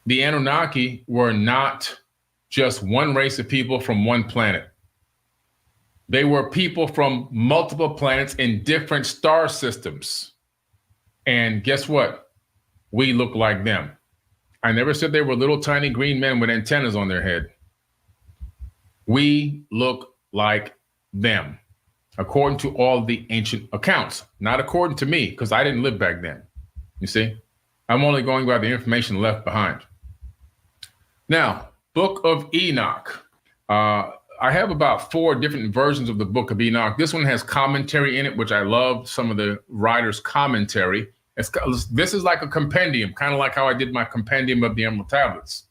The Anunnaki were not just one race of people from one planet. They were people from multiple planets in different star systems. And guess what? We look like them. I never said they were little tiny green men with antennas on their head. We look like them, according to all the ancient accounts, not according to me, because I didn't live back then. You see, I'm only going by the information left behind. Now, Book of Enoch. I have about 4 different versions of the Book of Enoch. This one has commentary in it, which I love some of the writers' commentary. This is like a compendium, kind of like how I did my compendium of the Emerald Tablets.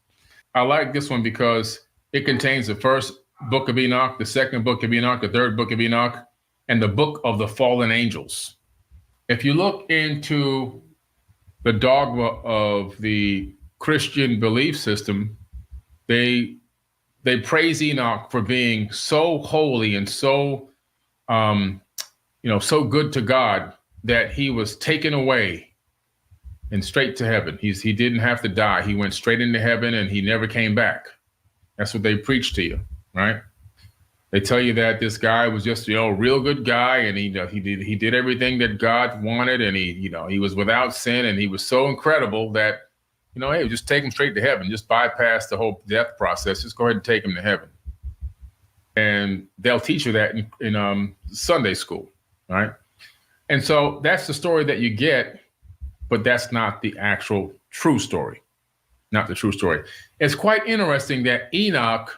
I like this one because it contains the first Book of Enoch, the second Book of Enoch, the third Book of Enoch, and the Book of the Fallen Angels. If you look into the dogma of the Christian belief system, they praise Enoch for being so holy and so so good to God that he was taken away and straight to heaven. He didn't have to die. He went straight into heaven and he never came back. That's what they preach to you, right? They tell you that this guy was just a real good guy, and he did everything that God wanted, and he was without sin, and he was so incredible that hey, just take him straight to heaven. Just bypass the whole death process. Just go ahead and take him to heaven. And they'll teach you that in Sunday school, right? And so that's the story that you get, but that's not the actual true story. Not the true story. It's quite interesting that Enoch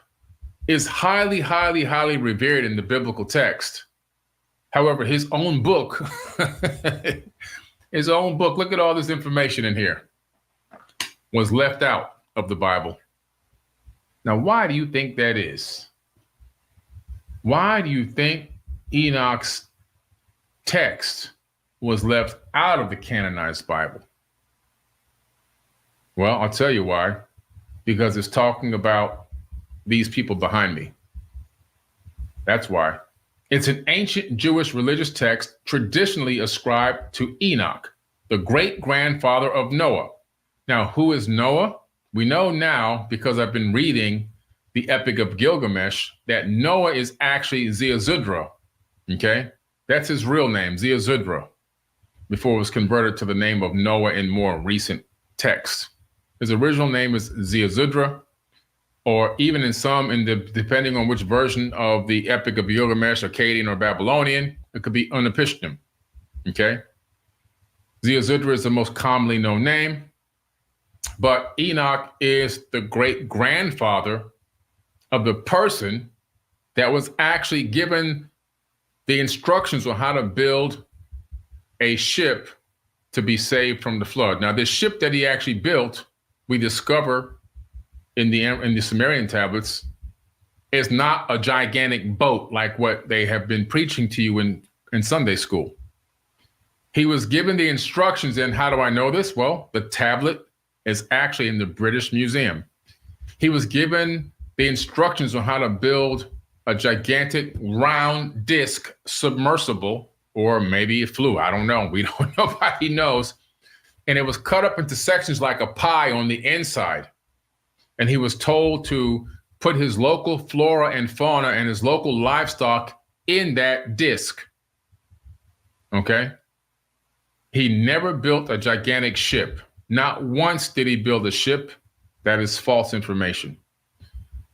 is highly, highly, highly revered in the biblical text. However, his own book, look at all this information in here, was left out of the Bible. Now, why do you think that is? Why do you think Enoch's text was left out of the canonized Bible? Well, I'll tell you why. Because it's talking about these people behind me. That's why. It's an ancient Jewish religious text traditionally ascribed to Enoch, the great-grandfather of Noah. Now, who is Noah? We know now, because I've been reading the Epic of Gilgamesh, that Noah is actually Ziusudra, okay? That's his real name, Ziusudra, before it was converted to the name of Noah in more recent texts. His original name is Ziusudra, or even in some, depending on which version of the Epic of Gilgamesh, Akkadian or Babylonian, it could be Utnapishtim, okay? Ziusudra is the most commonly known name. But Enoch is the great-grandfather of the person that was actually given the instructions on how to build a ship to be saved from the flood. Now, this ship that he actually built, we discover in the Sumerian tablets, is not a gigantic boat like what they have been preaching to you in Sunday school. He was given the instructions, and how do I know this? Well, the tablet is actually in the British Museum. He was given the instructions on how to build a gigantic round disc submersible, or maybe it flew. I don't know. We don't, nobody knows. And it was cut up into sections like a pie on the inside. And he was told to put his local flora and fauna and his local livestock in that disc. Okay? He never built a gigantic ship. Not once did he build a ship. That is false information.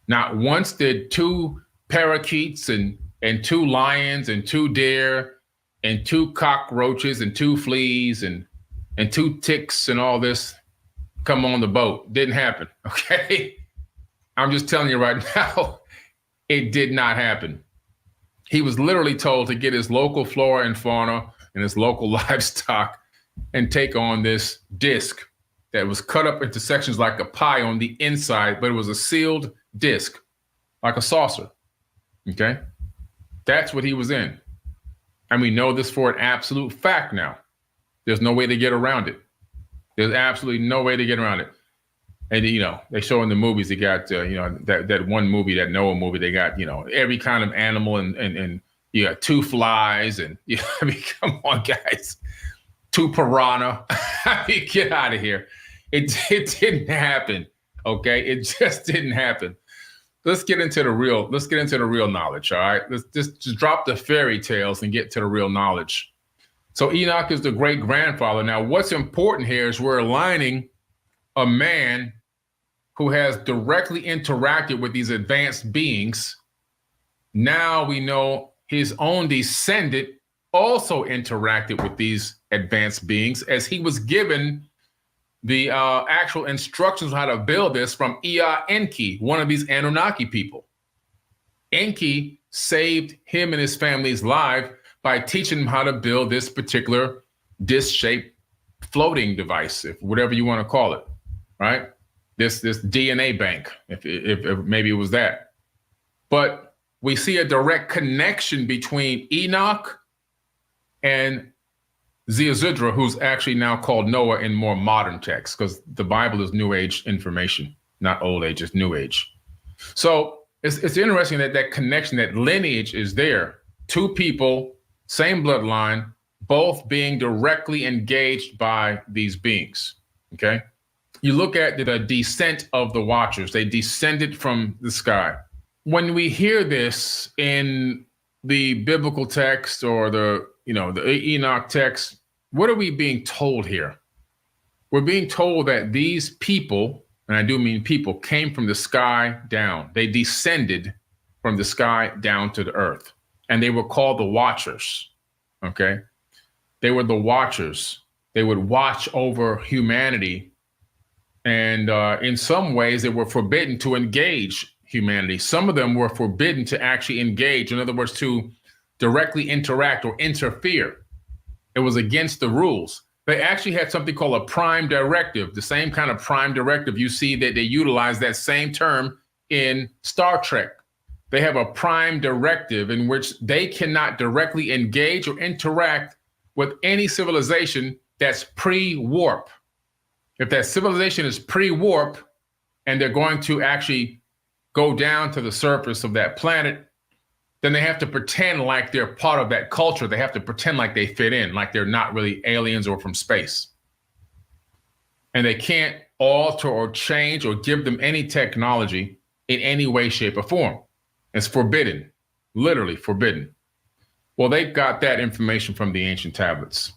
Not once did 2 parakeets and 2 lions and 2 deer and 2 cockroaches and 2 fleas and 2 ticks and all this come on the boat. Didn't happen, okay? I'm just telling you right now, it did not happen. He was literally told to get his local flora and fauna and his local livestock and take on this disc that was cut up into sections like a pie on the inside, but it was a sealed disc, like a saucer, okay? That's what he was in. And we know this for an absolute fact now. There's no way to get around it. There's absolutely no way to get around it. And, they show in the movies, they got, that one movie, that Noah movie, they got, every kind of animal and you got 2 flies and, I mean, come on, guys. 2 piranha. I mean, get out of here. It didn't happen. Okay, it just didn't happen. Let's get into the real. Let's get into the real knowledge. All right, let's just drop the fairy tales and get to the real knowledge. So Enoch is the great grandfather. Now, what's important here is we're aligning a man who has directly interacted with these advanced beings. Now we know his own descendant also interacted with these advanced beings, as he was given the actual instructions on how to build this from Enki, one of these Anunnaki people. Enki saved him and his family's life by teaching him how to build this particular disc-shaped floating device, if whatever you want to call it, right? This DNA bank, if maybe it was that. But we see a direct connection between Enoch and Ziusudra, who's actually now called Noah in more modern texts, because the Bible is New Age information, not Old Age, it's New Age. So it's interesting that that connection, that lineage is there. Two people, same bloodline, both being directly engaged by these beings, okay? You look at the descent of the Watchers. They descended from the sky. When we hear this in the biblical text or the Enoch text, what are we being told here? We're being told that these people, and I do mean people, came from the sky down. They descended from the sky down to the earth, and they were called the Watchers, okay? They were the Watchers. They would watch over humanity, and in some ways they were forbidden to engage humanity. Some of them were forbidden to actually engage, in other words, to directly interact or interfere. It was against the rules. They actually had something called a prime directive, the same kind of prime directive you see that they utilize that same term in Star Trek. They have a prime directive in which they cannot directly engage or interact with any civilization that's pre-warp. If that civilization is pre-warp and they're going to actually go down to the surface of that planet, then they have to pretend like they're part of that culture. They have to pretend like they fit in, like they're not really aliens or from space. And they can't alter or change or give them any technology in any way, shape, or form. It's forbidden, literally forbidden. Well, they got that information from the ancient tablets.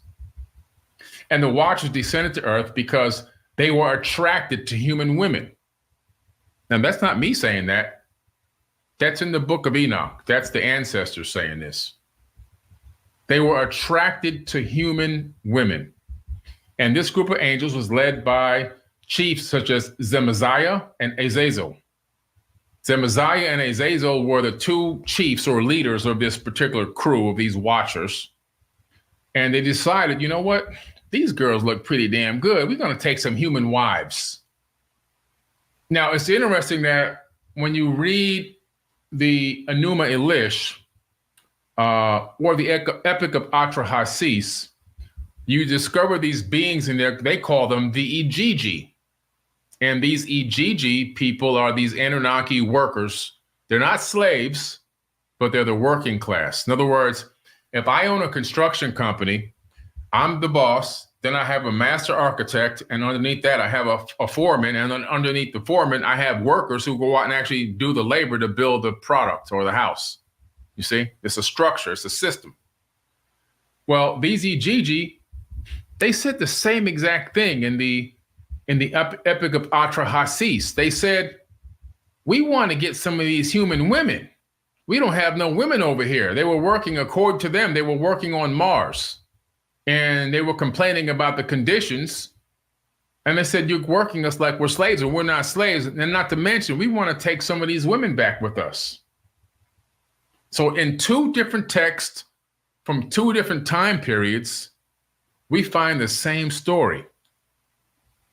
And the Watchers descended to Earth because they were attracted to human women. Now, that's not me saying that. That's in the Book of Enoch. That's the ancestors saying this. They were attracted to human women. And this group of angels was led by chiefs such as Zemaziah and Azazel. Zemaziah and Azazel were the two chiefs or leaders of this particular crew of these Watchers. And they decided, you know what? These girls look pretty damn good. We're going to take some human wives. Now, it's interesting that when you read the Enuma Elish, or the Epic of Atrahasis, you discover these beings in there. They call them the Igigi. And these Igigi people are these Anunnaki workers. They're not slaves, but they're the working class. In other words, if I own a construction company, I'm the boss, then I have a master architect, and underneath that, I have a foreman, and then underneath the foreman, I have workers who go out and actually do the labor to build the product or the house. You see, it's a structure, it's a system. Well, these Igigi, they said the same exact thing in the Epic of Atrahasis. They said, we want to get some of these human women. We don't have no women over here. They were working, according to them, they were working on Mars. And they were complaining about the conditions. And they said, you're working us like we're slaves, and we're not slaves. And not to mention, we want to take some of these women back with us. So in two different texts from two different time periods, we find the same story.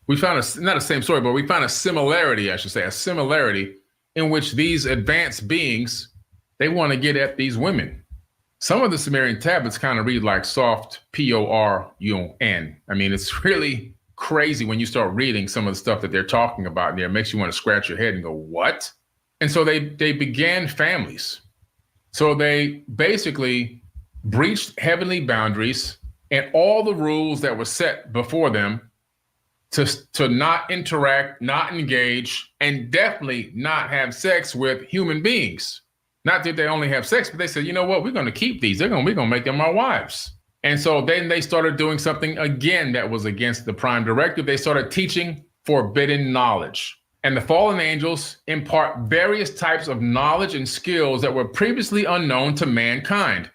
We found not the same story, but we found a similarity, I should say, a similarity in which these advanced beings, they want to get at these women. Some of the Sumerian tablets kind of read like soft P-O-R-U-N. I mean, it's really crazy when you start reading some of the stuff that they're talking about in there. It makes you want to scratch your head and go, what? And so they began families. So they basically breached heavenly boundaries, and all the rules that were set before them, to not interact, not engage, and definitely not have sex with human beings. Not that they only have sex, but they said, you know what, we're going to keep these. We're going to make them our wives. And so then they started doing something again that was against the prime directive. They started teaching forbidden knowledge. And the fallen angels impart various types of knowledge and skills that were previously unknown to mankind,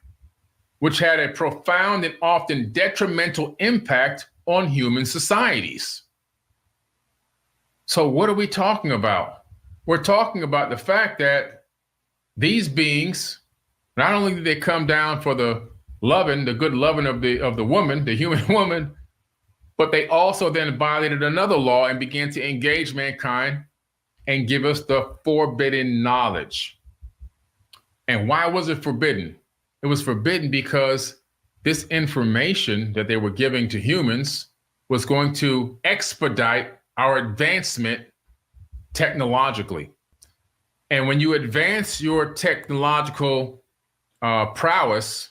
which had a profound and often detrimental impact on human societies. So what are we talking about? We're talking about the fact that these beings, not only did they come down for the good loving of the woman, the human woman, but they also then violated another law and began to engage mankind and give us the forbidden knowledge. And why was it forbidden? It was forbidden because this information that they were giving to humans was going to expedite our advancement technologically. And when you advance your technological prowess,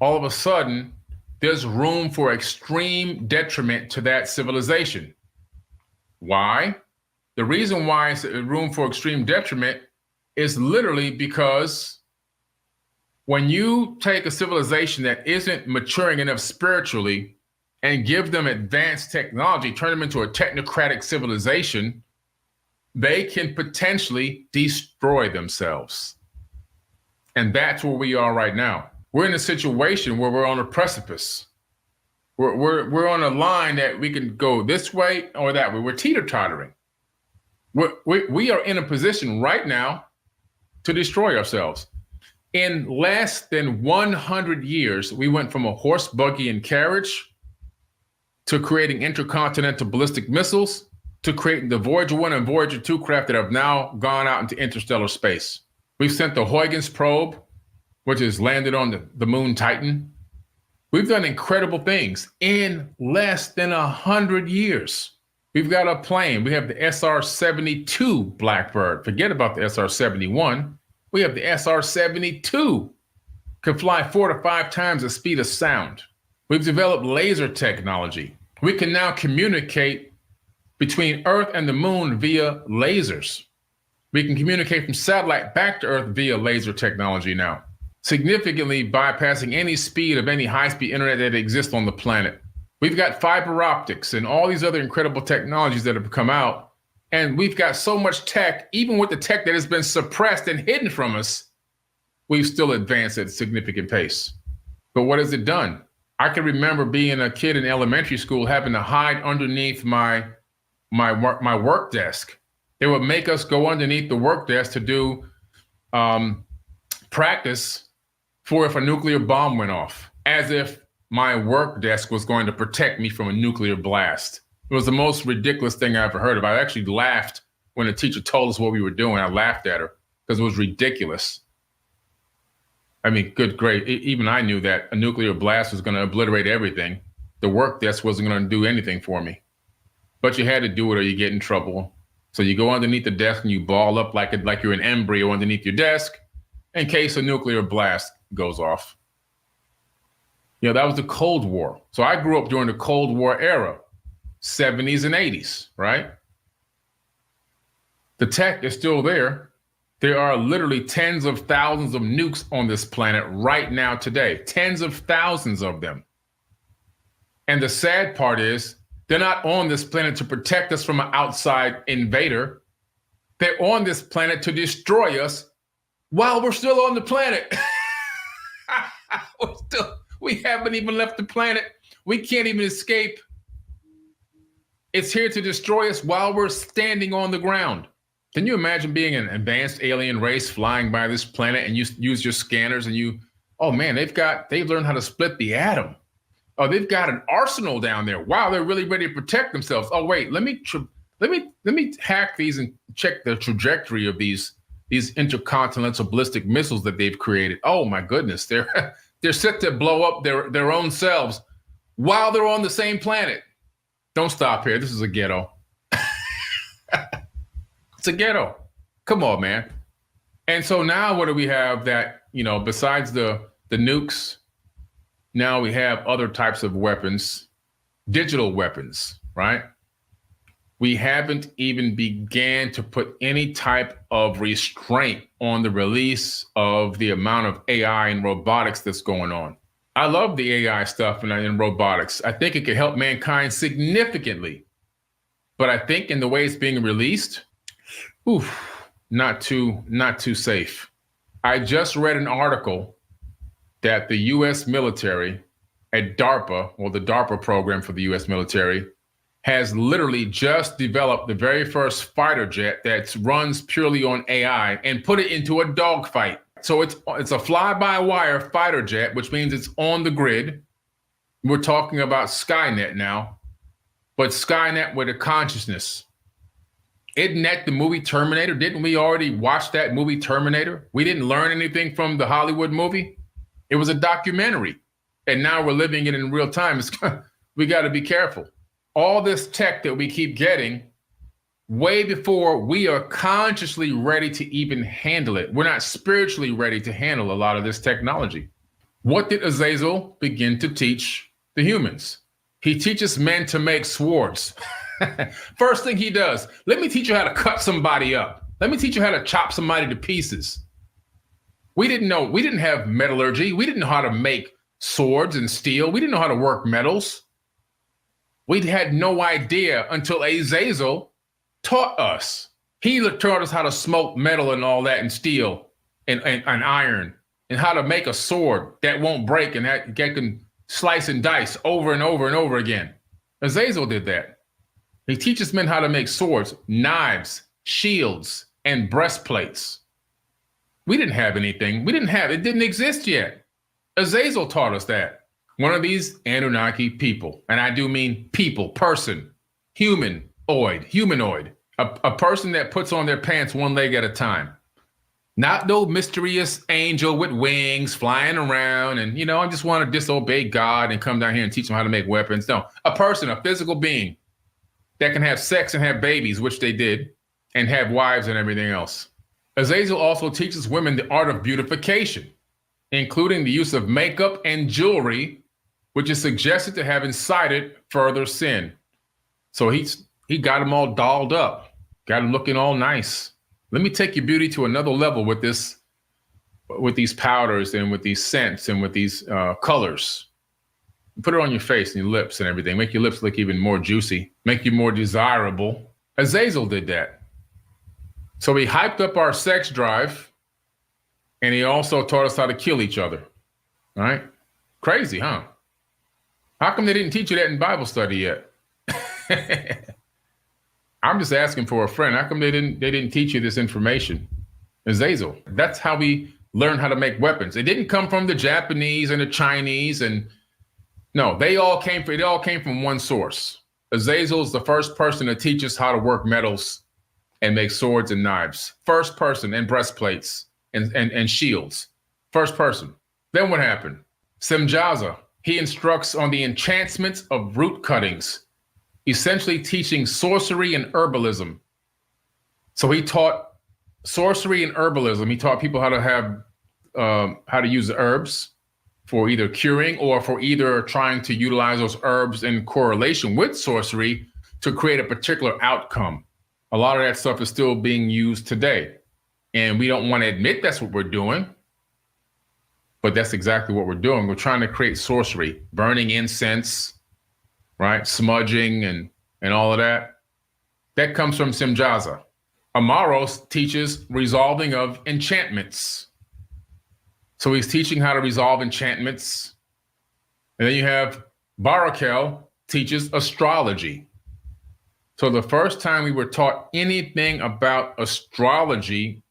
all of a sudden, there's room for extreme detriment to that civilization. Why? The reason why it's room for extreme detriment is literally because when you take a civilization that isn't maturing enough spiritually and give them advanced technology, turn them into a technocratic civilization, they can potentially destroy themselves. And that's where we are right now. We're in a situation where we're on a precipice. We're on a line that we can go this way or that way. We're teeter-tottering. We are in a position right now to destroy ourselves. In less than 100 years, we went from a horse, buggy, and carriage to creating intercontinental ballistic missiles, to creating the Voyager 1 and Voyager 2 craft that have now gone out into interstellar space. We've sent the Huygens probe, which has landed on the moon Titan. We've done incredible things in less than 100 years. We've got a plane. We have the SR-72 Blackbird. Forget about the SR-71. We have the SR-72. Can fly 4 to 5 times the speed of sound. We've developed laser technology. We can now communicate between Earth and the moon via lasers. We can communicate from satellite back to Earth via laser technology now, significantly bypassing any speed of any high-speed internet that exists on the planet. We've got fiber optics and all these other incredible technologies that have come out. And we've got so much tech, even with the tech that has been suppressed and hidden from us, we've still advanced at a significant pace. But what has it done? I can remember being a kid in elementary school, having to hide underneath my work desk. They would make us go underneath the work desk to do practice for if a nuclear bomb went off, as if my work desk was going to protect me from a nuclear blast. It was the most ridiculous thing I ever heard of. I actually laughed when the teacher told us what we were doing. I laughed at her because it was ridiculous. I mean, good, great. Even I knew that a nuclear blast was going to obliterate everything. The work desk wasn't going to do anything for me. But you had to do it or you get in trouble. So you go underneath the desk and you ball up like you're an embryo underneath your desk in case a nuclear blast goes off. You know, that was the Cold War. So I grew up during the Cold War era, 70s and 80s, right? The tech is still there. There are literally tens of thousands of nukes on this planet right now today, tens of thousands of them. And the sad part is they're not on this planet to protect us from an outside invader. They're on this planet to destroy us while we're still on the planet. We haven't even left the planet. We can't even escape. It's here to destroy us while we're standing on the ground. Can you imagine being an advanced alien race flying by this planet and you use your scanners and oh man, they've learned how to split the atom. Oh, they've got an arsenal down there. Wow, they're really ready to protect themselves. Oh wait, let me hack these and check the trajectory of these intercontinental ballistic missiles that they've created. Oh my goodness, they're set to blow up their own selves while they're on the same planet. Don't stop here. This is a ghetto. It's a ghetto. Come on, man. And so now what do we have that, besides the nukes, now we have other types of weapons, digital weapons, right? We haven't even began to put any type of restraint on the release of the amount of AI and robotics that's going on. I love the AI stuff and robotics. I think it could help mankind significantly. But I think in the way it's being released, not too safe. I just read an article that the U.S. military at DARPA, or the DARPA program for the U.S. military, has literally just developed the very first fighter jet that runs purely on AI and put it into a dogfight. So it's a fly-by-wire fighter jet, which means it's on the grid. We're talking about Skynet now, but Skynet with a consciousness. Isn't that the movie Terminator? Didn't we already watch that movie Terminator? We didn't learn anything from the Hollywood movie. It was a documentary, and now we're living it in real time. We got to be careful. All this tech that we keep getting way before we are consciously ready to even handle it. We're not spiritually ready to handle a lot of this technology. What did Azazel begin to teach the humans? He teaches men to make swords. First thing he does, let me teach you how to cut somebody up. Let me teach you how to chop somebody to pieces. We didn't have metallurgy. We didn't know how to make swords and steel. We didn't know how to work metals. We had no idea until Azazel taught us. He taught us how to smoke metal and all that, and steel and iron, and how to make a sword that won't break and that can slice and dice over and over and over again. Azazel did that. He teaches men how to make swords, knives, shields, and breastplates. We didn't have anything. It didn't exist yet. Azazel taught us that. One of these Anunnaki people, and I do mean people, person, humanoid, a person that puts on their pants one leg at a time. Not no mysterious angel with wings flying around and, I just want to disobey God and come down here and teach them how to make weapons. No, a person, a physical being that can have sex and have babies, which they did, and have wives and everything else. Azazel also teaches women the art of beautification, including the use of makeup and jewelry, which is suggested to have incited further sin. So he got them all dolled up, got them looking all nice. Let me take your beauty to another level with these powders and with these scents and with these colors. Put it on your face and your lips and everything. Make your lips look even more juicy, make you more desirable. Azazel did that. So he hyped up our sex drive, and he also taught us how to kill each other. All right? Crazy, huh? How come they didn't teach you that in Bible study yet? I'm just asking for a friend. How come they didn't teach you this information? Azazel. That's how we learn how to make weapons. It didn't come from the Japanese and the Chinese, and no, it all came from one source. Azazel is the first person to teach us how to work metals and make swords and knives. First person, and breastplates and shields. First person. Then what happened? Semjaza. He instructs on the enchantments of root cuttings, essentially teaching sorcery and herbalism. So he taught sorcery and herbalism. He taught people how to use the herbs for either curing or for either trying to utilize those herbs in correlation with sorcery to create a particular outcome. A lot of that stuff is still being used today. And we don't want to admit that's what we're doing. But that's exactly what we're doing. We're trying to create sorcery, burning incense, right? Smudging and all of that. That comes from Semjaza. Amaros teaches resolving of enchantments. So he's teaching how to resolve enchantments. And then you have Barakel teaches astrology. So the first time we were taught anything about astrology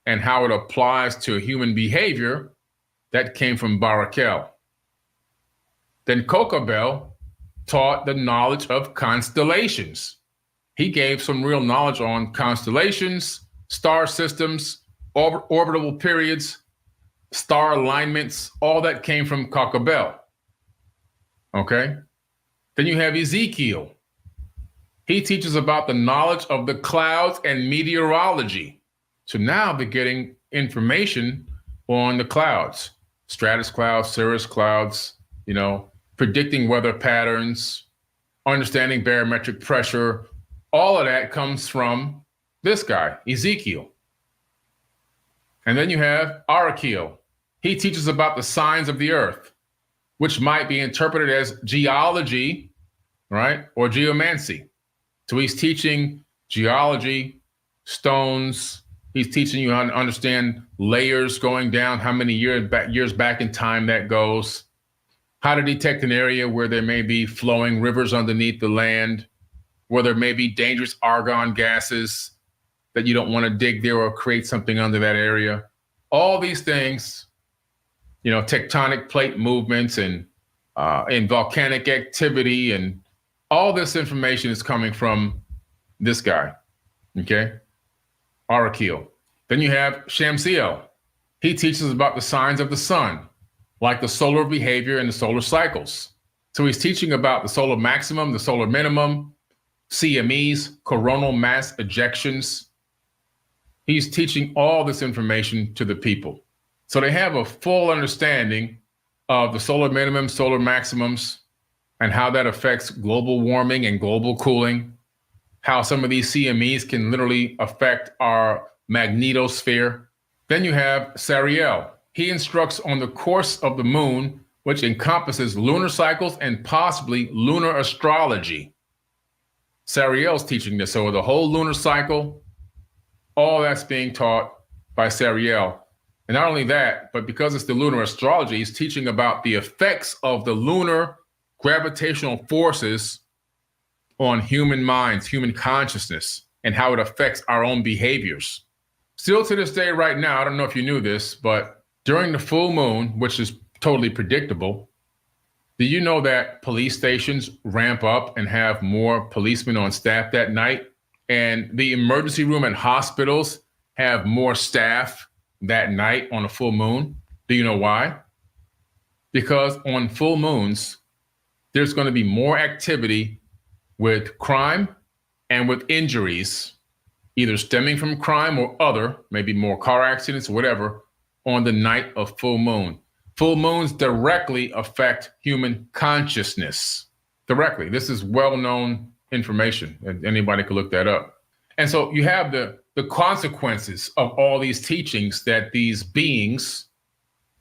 and how it applies to human behavior, that came from Barakel. Then Kokabel taught the knowledge of constellations. He gave some real knowledge on constellations, star systems, orbital periods, star alignments. All that came from Kokabel. Okay? Then you have Ezekiel. He teaches about the knowledge of the clouds and meteorology. So now they're getting information on the clouds. Stratus clouds, cirrus clouds, predicting weather patterns, understanding barometric pressure, All of that comes from this guy, Ezekiel. And then you have Arakiel. He teaches about the signs of the earth, which might be interpreted as geology, right? Or geomancy. So he's teaching geology, stones. He's teaching you how to understand layers going down, how many years back in time that goes, how to detect an area where there may be flowing rivers underneath the land, where there may be dangerous argon gases that you don't want to dig there or create something under that area. All these things, you know, tectonic plate movements and volcanic activity, and all this information is coming from this guy, okay? Arakiel. Then you have Shamsiel. He teaches about the signs of the sun, like the solar behavior and the solar cycles. So he's teaching about the solar maximum, the solar minimum, CMEs, coronal mass ejections. He's teaching all this information to the people. So they have a full understanding of the solar minimum, solar maximums, and how that affects global warming and global cooling, how some of these CMEs can literally affect our magnetosphere. Then you have Sariel. He instructs on the course of the moon, which encompasses lunar cycles and possibly lunar astrology. Sariel's teaching this. So the whole lunar cycle, all that's being taught by Sariel. And not only that, but because it's the lunar astrology, he's teaching about the effects of the lunar gravitational forces on human minds, human consciousness, and how it affects our own behaviors. Still to this day right now, I don't know if you knew this, but during the full moon, which is totally predictable, do you know that police stations ramp up and have more policemen on staff that night? And the emergency room at hospitals have more staff that night on a full moon? Do you know why? Because on full moons, there's going to be more activity with crime and with injuries, either stemming from crime or other, maybe more car accidents or whatever, on the night of full moon. Full moons directly affect human consciousness. Directly. This is well-known information, and anybody could look that up. And so you have the consequences of all these teachings that these beings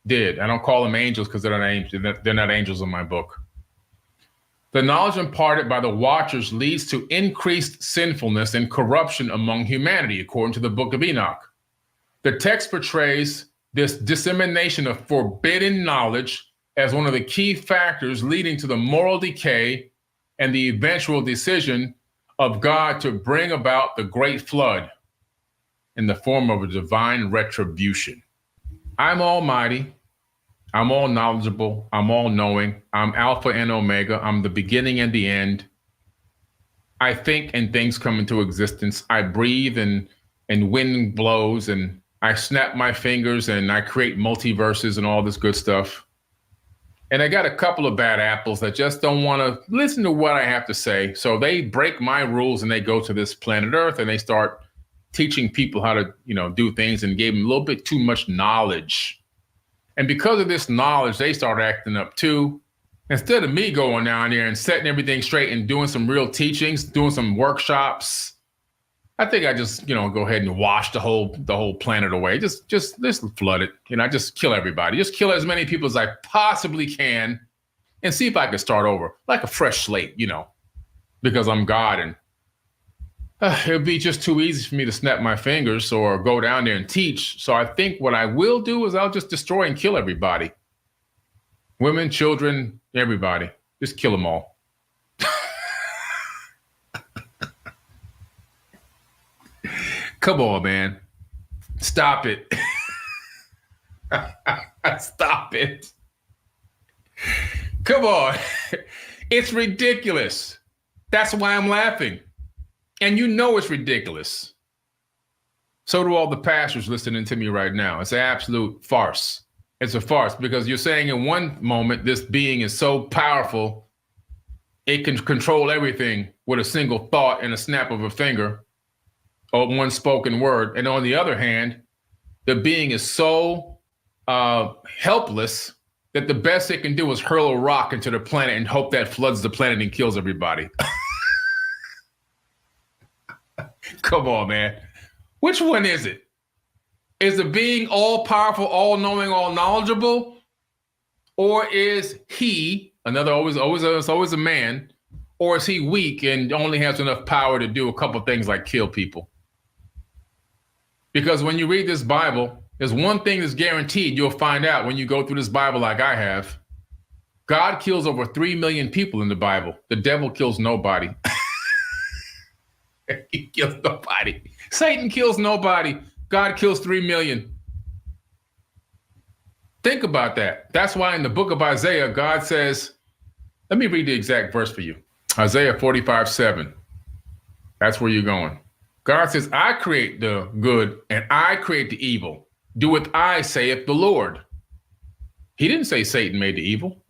did. I don't call them angels because they're not angels. They're not angels in my book. The knowledge imparted by the watchers leads to increased sinfulness and corruption among humanity, according to the Book of Enoch. The text portrays this dissemination of forbidden knowledge as one of the key factors leading to the moral decay and the eventual decision of God to bring about the great flood in the form of a divine retribution. I'm almighty. I'm all knowledgeable. I'm all knowing. I'm Alpha and Omega. I'm the beginning and the end. I think and things come into existence. I breathe and wind blows and I snap my fingers and I create multiverses and all this good stuff. And I got a couple of bad apples that just don't want to listen to what I have to say. So they break my rules and they go to this planet Earth and they start teaching people how to, do things, and gave them a little bit too much knowledge. And because of this knowledge, they start acting up too. Instead of me going down there and setting everything straight and doing some real teachings, doing some workshops, I think I just, go ahead and wash the whole planet away. Just flood it. Just kill everybody. Just kill as many people as I possibly can and see if I can start over like a fresh slate, because I'm God, and it would be just too easy for me to snap my fingers or go down there and teach. So I think what I will do is I'll just destroy and kill everybody. Women, children, everybody. Just kill them all. Come on, man. Stop it. Stop it. Come on. It's ridiculous. That's why I'm laughing. And it's ridiculous. So do all the pastors listening to me right now. It's an absolute farce. It's a farce because you're saying in one moment, this being is so powerful, it can control everything with a single thought and a snap of a finger or one spoken word. And on the other hand, the being is so helpless that the best it can do is hurl a rock into the planet and hope that floods the planet and kills everybody. Come on, man. Which one is it? Is the being all powerful, all knowing, all knowledgeable? Or is he, it's always a man, or is he weak and only has enough power to do a couple things like kill people? Because when you read this Bible, there's one thing that's guaranteed you'll find out when you go through this Bible like I have. God kills over 3 million people in the Bible. The devil kills nobody. He kills nobody. Satan kills nobody. God kills 3 million. Think about that. That's why in the book of Isaiah, God says, let me read the exact verse for you. Isaiah 45:7. That's where you're going. God says, I create the good and I create the evil. Doeth I, saith the Lord. He didn't say Satan made the evil.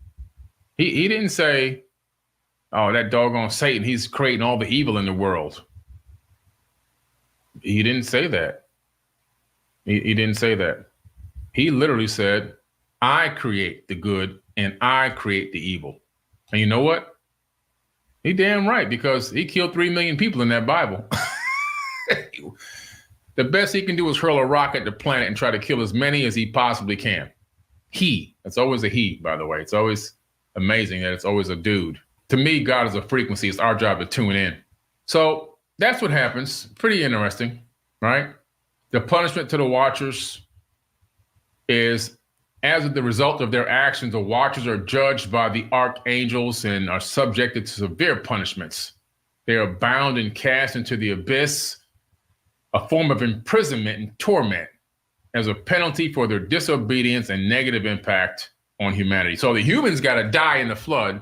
He didn't say, oh, that doggone Satan, he's creating all the evil in the world. He didn't say that. He didn't say that. He literally said, I create the good and I create the evil. And you know what? He damn right, because he killed 3 million people in that Bible. The best he can do is hurl a rock at the planet and try to kill as many as he possibly can. It's always a he, by the way. It's always amazing that it's always a dude. To me, God is a frequency. It's our job to tune in. So that's what happens. Pretty interesting, right? The punishment to the watchers is, as the result of their actions, the watchers are judged by the archangels and are subjected to severe punishments. They are bound and cast into the abyss, a form of imprisonment and torment as a penalty for their disobedience and negative impact on humanity. So the humans got to die in the flood,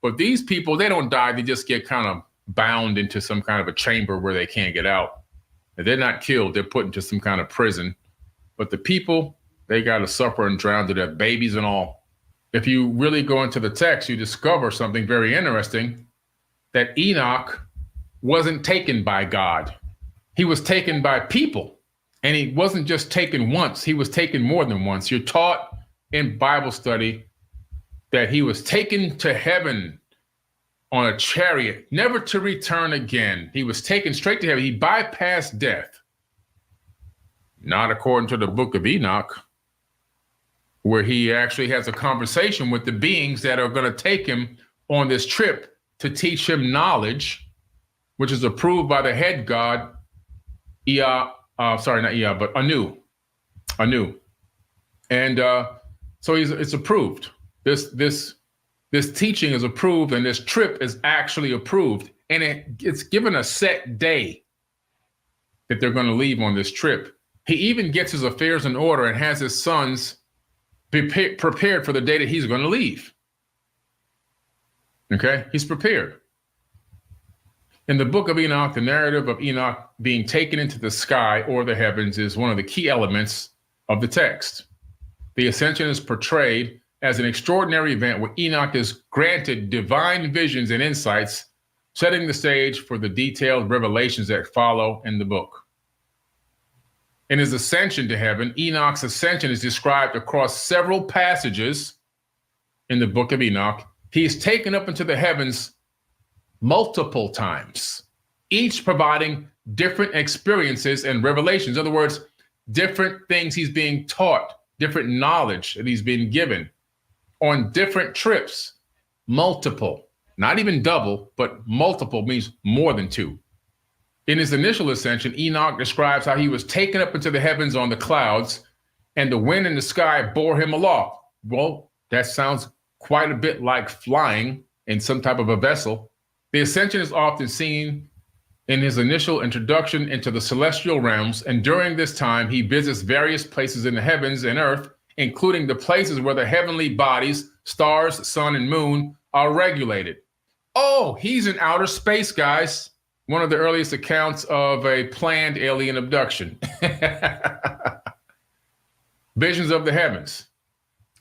but these people, they don't die. They just get kind of bound into some kind of a chamber where they can't get out. And they're not killed. They're put into some kind of prison. But the people, they got to suffer and drown to death, babies and all. If you really go into the text, you discover something very interesting, that Enoch wasn't taken by God. He was taken by people. And he wasn't just taken once. He was taken more than once. You're taught in Bible study that he was taken to heaven on a chariot, never to return again. He was taken straight to heaven. He bypassed death. Not according to the Book of Enoch, where he actually has a conversation with the beings that are going to take him on this trip to teach him knowledge, which is approved by the head god, Anu. And so it's approved. This teaching is approved, and this trip is actually approved. And it's given a set day that they're going to leave on this trip. He even gets his affairs in order and has his sons prepared for the day that he's going to leave. Okay, he's prepared. In the Book of Enoch, the narrative of Enoch being taken into the sky or the heavens is one of the key elements of the text. The Ascension is portrayed as an extraordinary event where Enoch is granted divine visions and insights, setting the stage for the detailed revelations that follow in the book. In his ascension to heaven, Enoch's ascension is described across several passages in the Book of Enoch. He is taken up into the heavens multiple times, each providing different experiences and revelations. In other words, different things he's being taught, different knowledge that he's been given on different trips, multiple, not even double, but multiple means more than two. In his initial ascension, Enoch describes how he was taken up into the heavens on the clouds, and the wind in the sky bore him aloft. Well, that sounds quite a bit like flying in some type of a vessel. The ascension is often seen in his initial introduction into the celestial realms, and during this time, he visits various places in the heavens and earth, including the places where the heavenly bodies, stars, sun, and moon are regulated. Oh, he's in outer space, guys. One of the earliest accounts of a planned alien abduction. Visions of the heavens.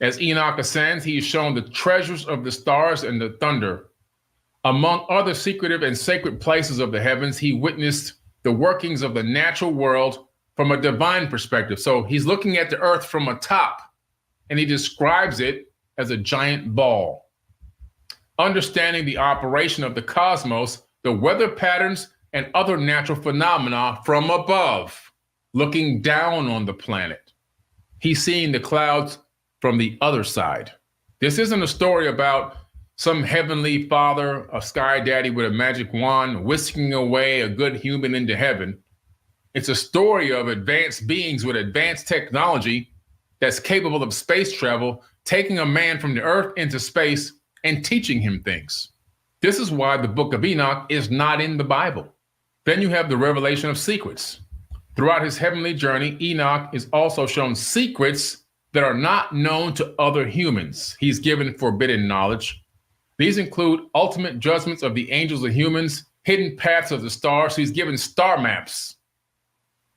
As Enoch ascends, he is shown the treasures of the stars and the thunder. Among other secretive and sacred places of the heavens, he witnessed the workings of the natural world from a divine perspective. So he's looking at the earth from atop, and he describes it as a giant ball. Understanding the operation of the cosmos, the weather patterns, and other natural phenomena from above, looking down on the planet. He's seeing the clouds from the other side. This isn't a story about some heavenly father, a sky daddy with a magic wand, whisking away a good human into heaven. It's a story of advanced beings with advanced technology that's capable of space travel, taking a man from the earth into space and teaching him things. This is why the Book of Enoch is not in the Bible. Then you have the revelation of secrets. Throughout his heavenly journey, Enoch is also shown secrets that are not known to other humans. He's given forbidden knowledge. These include ultimate judgments of the angels and humans, hidden paths of the stars. He's given star maps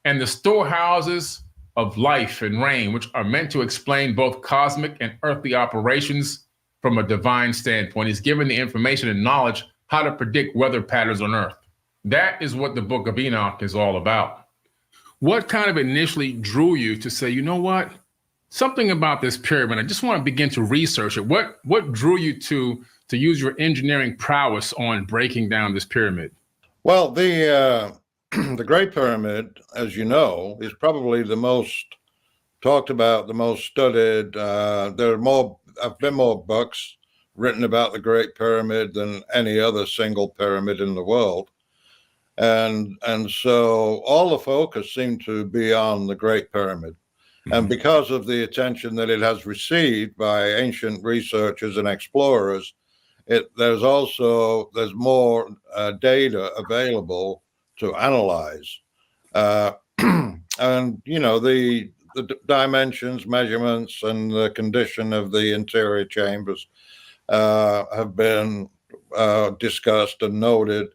and the storehouses of life and rain, which are meant to explain both cosmic and earthly operations from a divine standpoint. He's given the information and knowledge how to predict weather patterns on Earth. That is what the Book of Enoch is all about. What kind of initially drew you to say, you know what, something about this pyramid, I just want to begin to research it. What drew you to use your engineering prowess on breaking down this pyramid? Well, the Great Pyramid, as you know, is probably the most talked about, the most studied. Have been more books written about the Great Pyramid than any other single pyramid in the world. And so all the focus seemed to be on the Great Pyramid. Mm-hmm. And because of the attention that it has received by ancient researchers and explorers, there's more data available to analyze. And, you know, the dimensions, measurements, and the condition of the interior chambers have been discussed and noted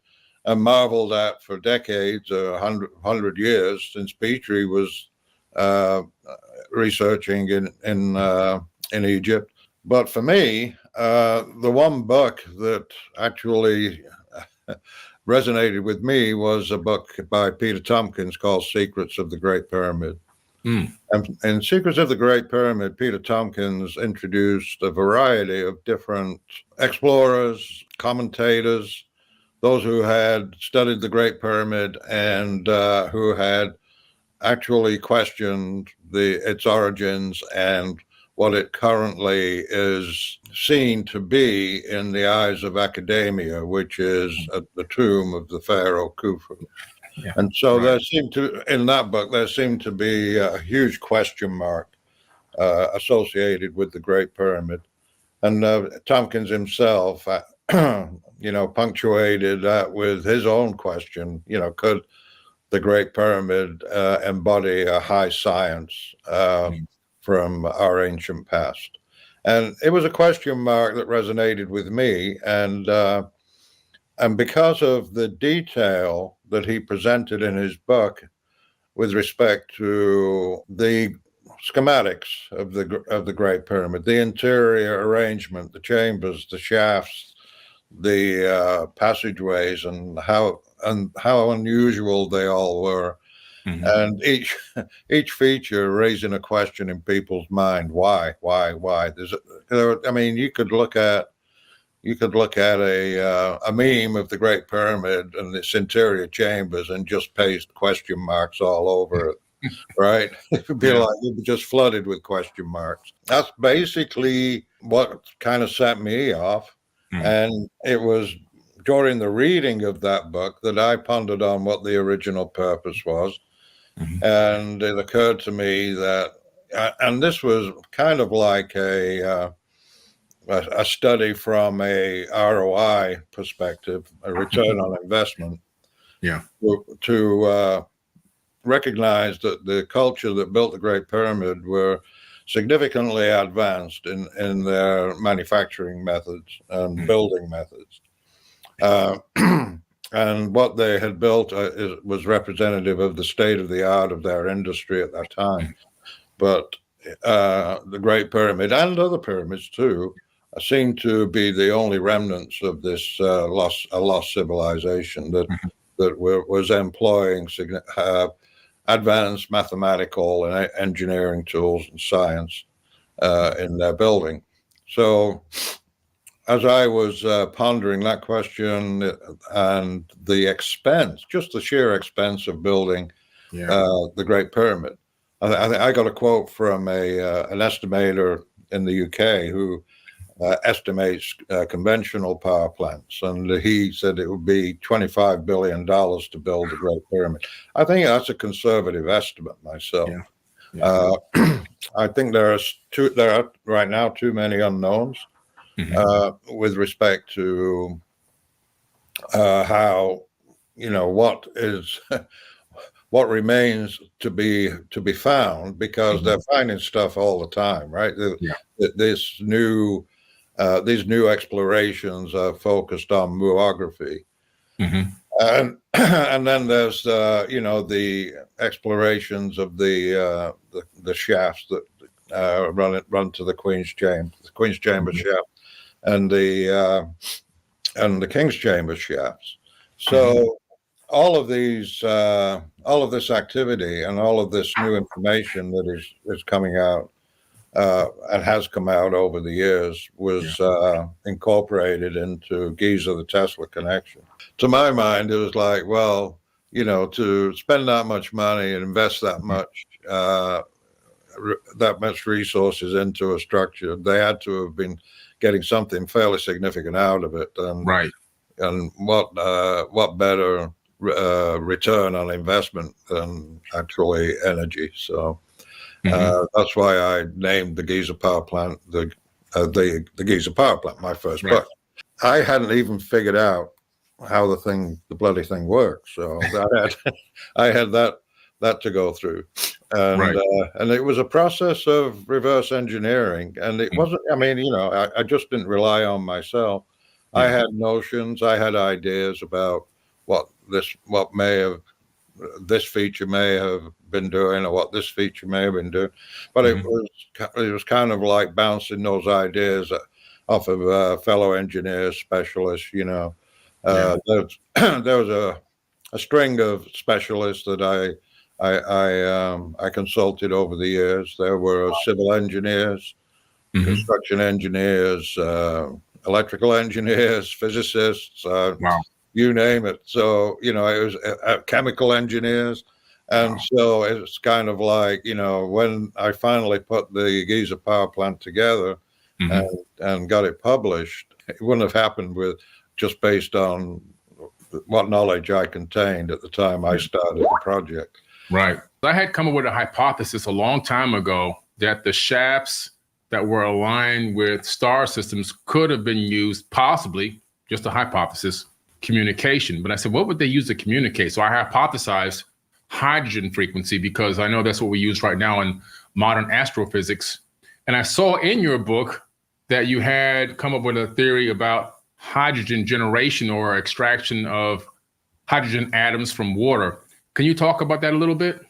and marveled at for decades, 100 years, since Petrie was researching in Egypt. But for me, the one book that actually resonated with me was a book by Peter Tompkins called Secrets of the Great Pyramid. And in Secrets of the Great Pyramid, Peter Tompkins introduced a variety of different explorers, commentators, those who had studied the Great Pyramid and who had actually questioned its origins and what it currently is seen to be in the eyes of academia, which is the tomb of the pharaoh Khufu. Yeah, and so right. In that book, there seemed to be a huge question mark associated with the Great Pyramid. And Tompkins himself, punctuated that with his own question, could the Great Pyramid embody a high science from our ancient past? And it was a question mark that resonated with me. And because of the detail that he presented in his book with respect to the schematics of the Great Pyramid, the interior arrangement, the chambers, the shafts, the passageways, and how unusual they all were, and each feature raising a question in people's mind: why? You could look at a meme of the Great Pyramid and its interior chambers and just paste question marks all over it. Right? It would be like you'd be just flooded with question marks. That's basically what kind of set me off. And it was during the reading of that book that I pondered on what the original purpose was. And it occurred to me that, and this was kind of like a study from a ROI perspective, a return on investment. To recognize that the culture that built the Great Pyramid were significantly advanced in their manufacturing methods and building methods. And what they had built was representative of the state of the art of their industry at that time. But the Great Pyramid and other pyramids too seem to be the only remnants of this lost civilization that was employing advanced mathematical and engineering tools and science in their building. So as I was pondering that question and the expense, just the sheer expense of building the Great Pyramid, I got a quote from an estimator in the UK who estimates conventional power plants, and he said it would be $25 billion to build the Great Pyramid. I think that's a conservative estimate myself. I think there are right now too many unknowns with respect to how, what remains to be found, because they're finding stuff all the time, right? These new explorations are focused on muography. And then there's the explorations of the shafts that run to the Queen's Chamber shaft, and the King's Chamber shafts. So all of this activity and all of this new information that is coming out and has come out over the years was incorporated into Giza, the Tesla connection. To my mind, it was like, well, to spend that much money and invest that much resources into a structure, they had to have been getting something fairly significant out of it. And, and what better return on investment than actually energy? So that's why I named the Giza power plant the Giza power plant, my first book. I hadn't even figured out how the bloody thing works, so I had that to go through, and it was a process of reverse engineering, and it wasn't. I mean, I just didn't rely on myself. I had notions, I had ideas about what this feature may have been doing, or what this feature may have been doing, but it was kind of like bouncing those ideas off of fellow engineers, specialists. There was a string of specialists that I consulted over the years. There were civil engineers, construction engineers, electrical engineers, physicists, you name it. So, it was chemical engineers. And so it's kind of like, when I finally put the Giza power plant together and got it published, it wouldn't have happened just based on what knowledge I contained at the time I started the project. Right. I had come up with a hypothesis a long time ago that the shafts that were aligned with star systems could have been used, possibly, just a hypothesis, communication. But I said, what would they use to communicate? So I hypothesized hydrogen frequency, because I know that's what we use right now in modern astrophysics. And I saw in your book that you had come up with a theory about hydrogen generation or extraction of hydrogen atoms from water. Can you talk about that a little bit?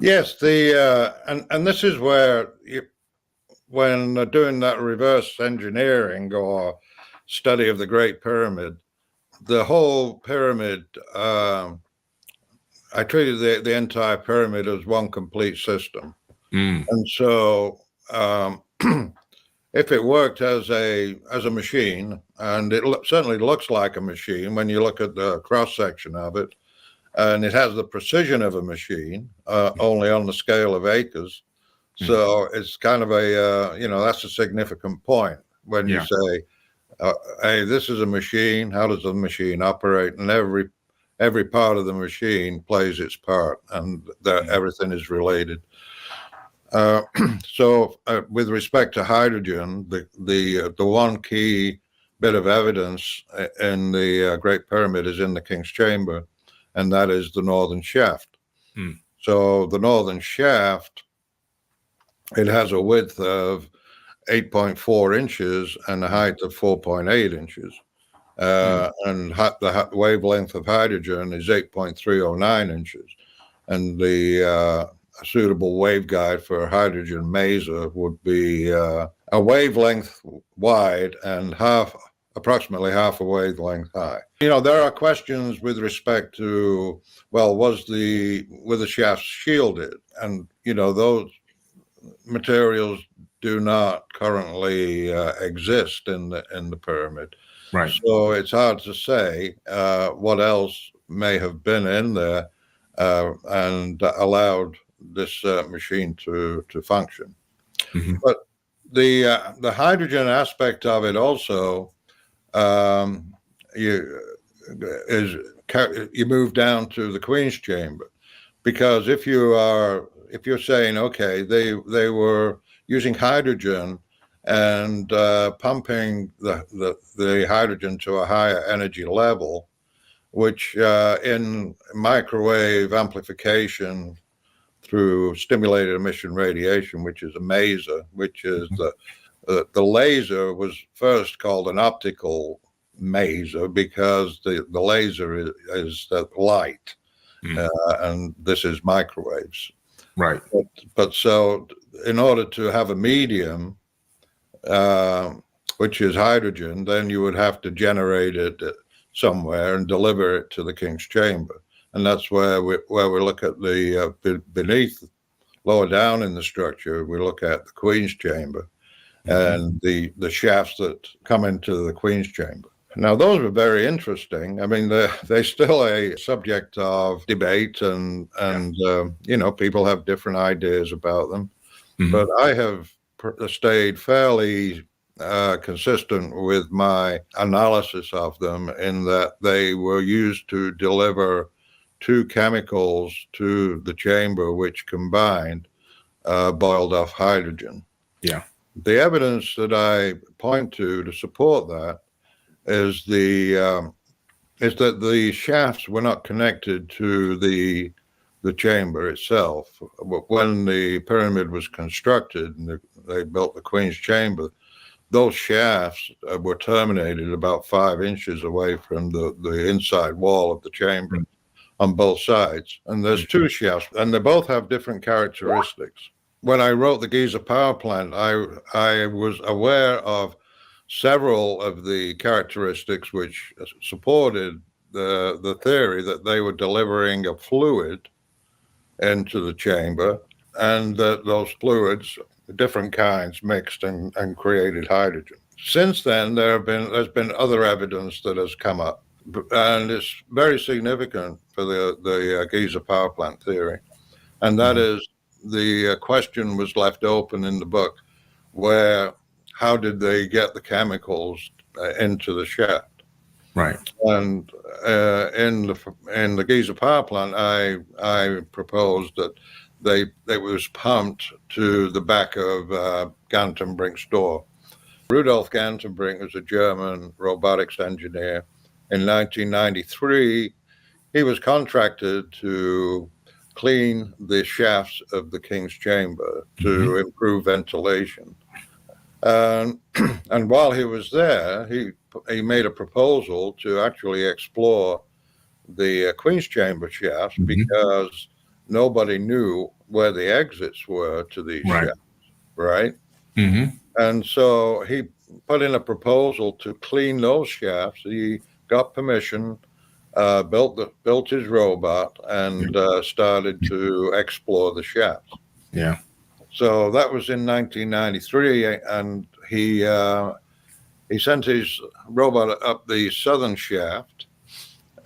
Yes, and this is where when doing that reverse engineering or study of the Great Pyramid, the whole pyramid, I treated the entire pyramid as one complete system. And so if it worked as a machine, and it certainly looks like a machine when you look at the cross section of it, and it has the precision of a machine, only on the scale of acres. So it's kind of that's a significant point when you say, hey, this is a machine. How does the machine operate? And every part of the machine plays its part, and everything is related. So with respect to hydrogen, the one key bit of evidence in the Great Pyramid is in the King's Chamber, and that is the northern shaft. So the northern shaft, it has a width of 8.4 inches and a height of 4.8 inches. And the wavelength of hydrogen is 8.309 inches. And the suitable waveguide for hydrogen maser would be a wavelength wide and approximately half a wavelength high. There are questions with respect to, well, were the shafts shielded? And, those materials do not currently exist in the pyramid. Right. So it's hard to say what else may have been in there and allowed this machine to function. Mm-hmm. But the hydrogen aspect of it also, you move down to the Queen's chamber, because if you're saying, okay, they were using hydrogen and pumping the hydrogen to a higher energy level, which in microwave amplification through stimulated emission radiation, which is a maser, which is the laser was first called an optical maser because the laser is the light, and this is microwaves. Right. But so in order to have a medium, which is hydrogen, then you would have to generate it somewhere and deliver it to the King's chamber. And that's where we look at the beneath, lower down in the structure, we look at the Queen's chamber and the shafts that come into the Queen's chamber. Now, those were very interesting. I mean, they're still a subject of debate, and people have different ideas about them. Mm-hmm. But I have stayed fairly consistent with my analysis of them in that they were used to deliver two chemicals to the chamber, which combined boiled off hydrogen. Yeah. The evidence that I point to support that is that the shafts were not connected to the chamber itself. When the pyramid was constructed and they built the Queen's chamber, those shafts were terminated about 5 inches away from the inside wall of the chamber on both sides. And there's two shafts, and they both have different characteristics. When I wrote the Giza power plant, I was aware of several of the characteristics which supported the theory that they were delivering a fluid into the chamber, and that those fluids, different kinds, mixed and created hydrogen. Since then, there's been other evidence that has come up, and it's very significant for the Giza power plant theory, and that is the question was left open in the book, how did they get the chemicals into the shaft? Right. And in the Giza power plant, I proposed that they was pumped to the back of Gantenbrink's door. Rudolf Gantenbrink was a German robotics engineer. In 1993, he was contracted to clean the shafts of the King's chamber to improve ventilation. And while he was there, he made a proposal to actually explore the Queen's chamber shafts because nobody knew where the exits were to these shafts, right? Mm-hmm. And so he put in a proposal to clean those shafts. He got permission, built his robot, and started to explore the shafts. Yeah. So that was in 1993, and he sent his robot up the southern shaft,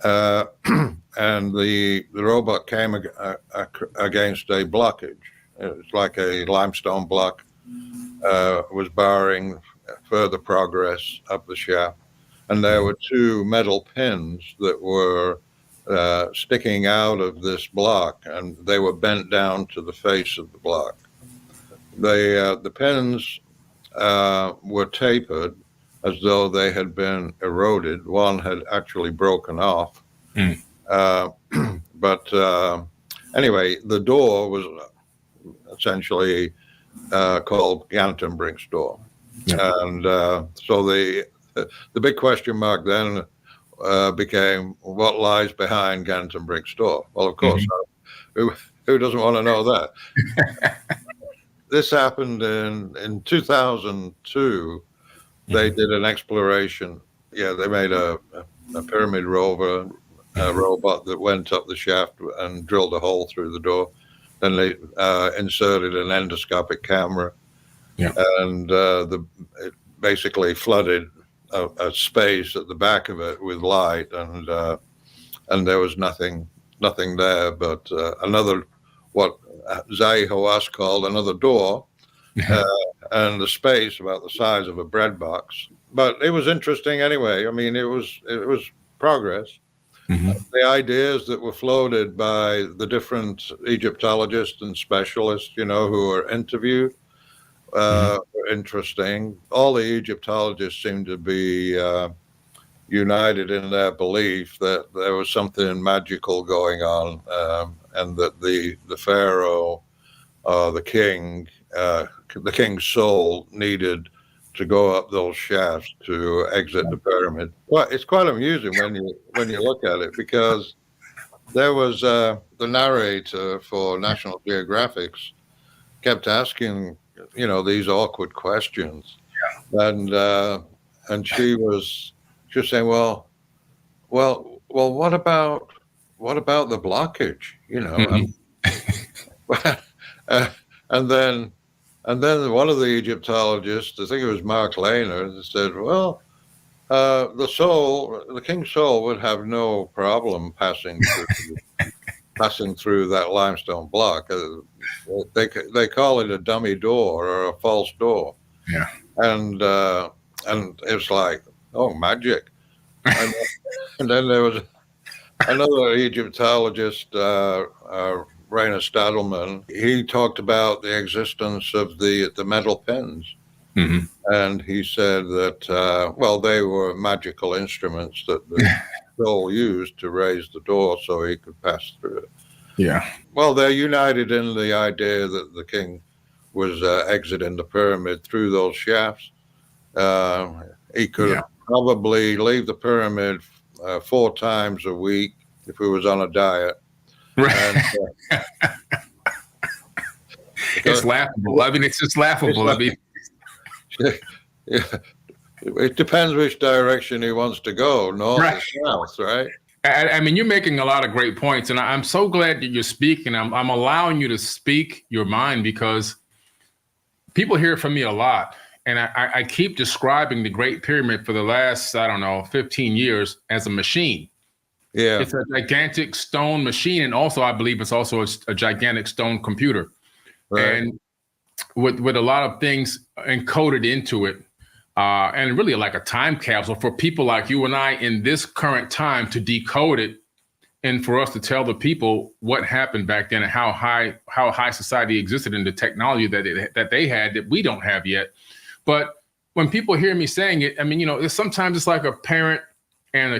and the robot came against a blockage. It was like a limestone block was barring further progress up the shaft. And there were two metal pins that were sticking out of this block, and they were bent down to the face of the block. The pins were tapered as though they had been eroded. One had actually broken off. But anyway, the door was essentially called Gantenbrink's door. Yeah. And so the big question mark then became, what lies behind Gantenbrink's door? Well, of course, who doesn't want to know that? This happened in 2002. They did an exploration. Yeah, they made a pyramid rover, a robot that went up the shaft and drilled a hole through the door. Then they inserted an endoscopic camera Yeah. And it basically flooded a space at the back of it with light, and there was nothing there but another, what Zai Hawass called another door, and a space about the size of a bread box. But it was interesting anyway. I mean, it was progress. The ideas that were floated by the different Egyptologists and specialists, who were interviewed, were interesting. All the Egyptologists seemed to be united in their belief that there was something magical going on, and that the pharaoh, the king's soul needed to go up those shafts to exit the pyramid. Well, it's quite amusing when you look at it, because there was the narrator for National Geographic's kept asking these awkward questions, and she was saying, well, what about the blockage, and then one of the Egyptologists, I think it was Mark Lehner, said, well, the king's soul would have no problem passing through that limestone block. They call it a dummy door or a false door. Yeah. And it's like, oh, magic. And then there was another Egyptologist, Rainer Stadelman. He talked about the existence of the metal pins. And he said that, they were magical instruments that the soul used to raise the door so he could pass through it. Yeah. Well, they're united in the idea that the king was exiting the pyramid through those shafts. He could probably leave the pyramid 4 times a week if he was on a diet. Right. And, it's laughable. I mean, it's just laughable. It depends which direction he wants to go, north or south, right? I mean, you're making a lot of great points, and I'm so glad that you're speaking. I'm allowing you to speak your mind, because people hear from me a lot, and I keep describing the Great Pyramid for the last, 15 years as a machine. Yeah. It's a gigantic stone machine, and also I believe it's also a gigantic stone computer. Right. And with a lot of things encoded into it, and really like a time capsule for people like you and I in this current time to decode it, and for us to tell the people what happened back then and how high society existed and the technology that they had that we don't have yet. But when people hear me saying it, I mean, sometimes it's like a parent and a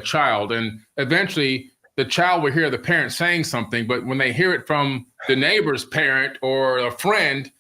child, and eventually the child will hear the parent saying something, but when they hear it from the neighbor's parent or a friend,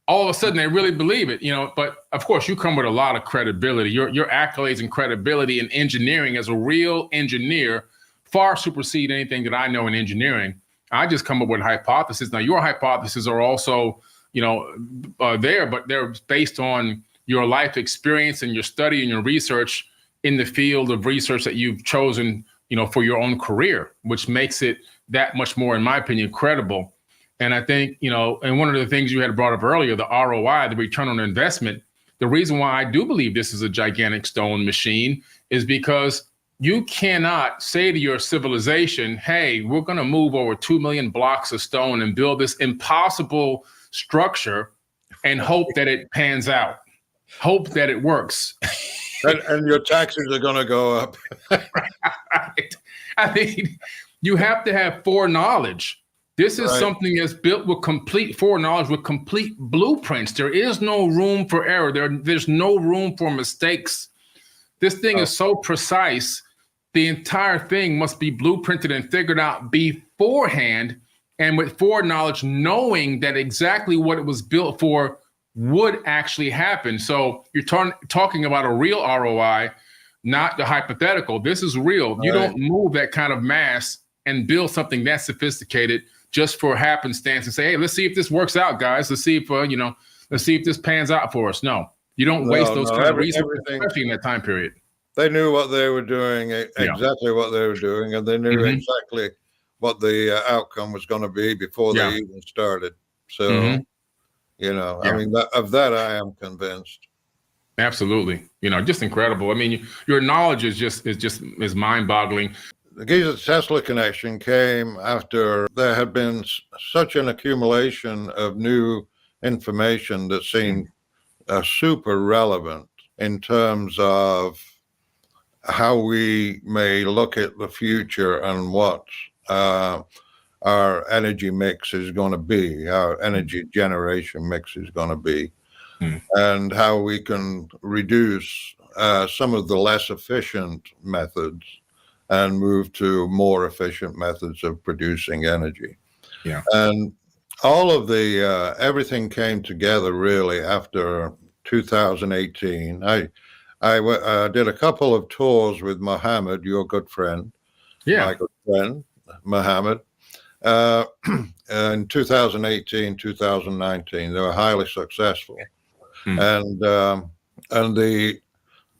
all of a sudden they really believe it, but of course you come with a lot of credibility. Your accolades and credibility in engineering as a real engineer far supersede anything that I know in engineering. I just come up with hypotheses. Now your hypotheses are also, there, but they're based on your life experience and your study and your research in the field of research that you've chosen, for your own career, which makes it that much more, in my opinion, credible. And I think, and one of the things you had brought up earlier, the ROI, the return on investment, the reason why I do believe this is a gigantic stone machine is because you cannot say to your civilization, hey, we're going to move over 2 million blocks of stone and build this impossible structure and hope that it pans out, hope that it works. And your taxes are going to go up. Right. I mean, you have to have foreknowledge. This is something that's built with complete foreknowledge, with complete blueprints. There is no room for error. There's no room for mistakes. This thing is so precise. The entire thing must be blueprinted and figured out beforehand, and with foreknowledge, knowing that exactly what it was built for would actually happen. So you're talking about a real ROI, not the hypothetical. This is real. You don't move that kind of mass and build something that sophisticated just for happenstance and say, hey, let's see if this works out, guys. Let's see if, let's see if this pans out for us. No, you don't waste those kind of resources, especially in that time period. They knew what they were doing, exactly what they were doing, and they knew exactly what the outcome was going to be before they even started. So I mean, of that I am convinced. Absolutely. Just incredible. I mean, your knowledge is mind-boggling. The Giza-Tesla connection came after there had been such an accumulation of new information that seemed super relevant in terms of how we may look at the future and what our energy mix is going to be, our energy generation mix is going to be, and how we can reduce some of the less efficient methods and move to more efficient methods of producing energy. Yeah. And all of the everything came together really after 2018. I did a couple of tours with Mohammed, your good friend. Yeah. My good friend, Mohammed. In 2018, 2019, they were highly successful. And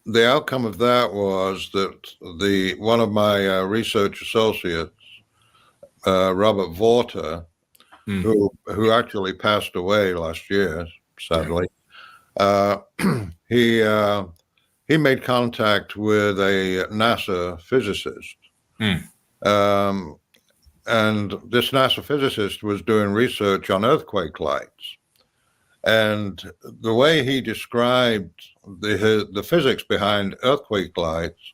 the outcome of that was that one of my research associates, Robert Vorter, who actually passed away last year, sadly, he made contact with a NASA physicist. And this NASA physicist was doing research on earthquake lights. And the way he described the physics behind earthquake lights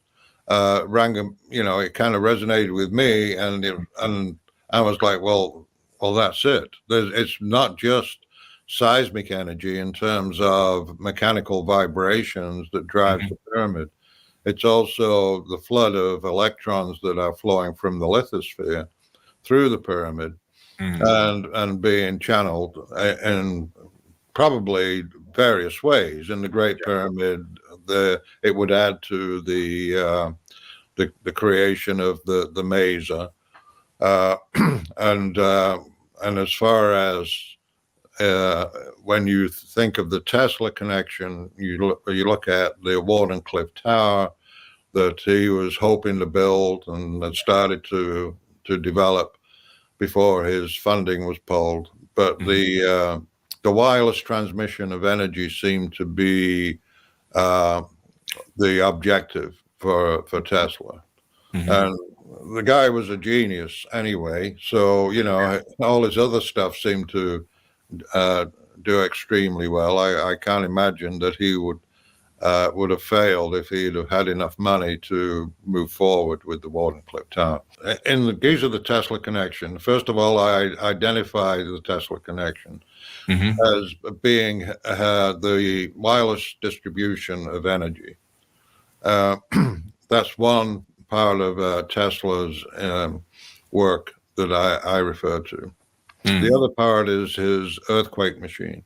it kind of resonated with me. And I was like, well, that's it. It's not just seismic energy in terms of mechanical vibrations that drives the pyramid. It's also the flood of electrons that are flowing from the lithosphere through the pyramid and being channeled in probably various ways. In the Great Pyramid, it would add to the creation of the mesa, and as far as when you think of the Tesla connection, you look at the Wardenclyffe Tower that he was hoping to build and had started to develop before his funding was pulled. But the wireless transmission of energy seemed to be the objective for Tesla. And the guy was a genius anyway. So, all his other stuff seemed to do extremely well. I can't imagine that he would have failed if he'd have had enough money to move forward with the Wardenclyffe Tower. In the Giza-Tesla connection, first of all, I identify the Tesla connection as being the wireless distribution of energy. That's one part of Tesla's work that I refer to. The other part is his earthquake machine.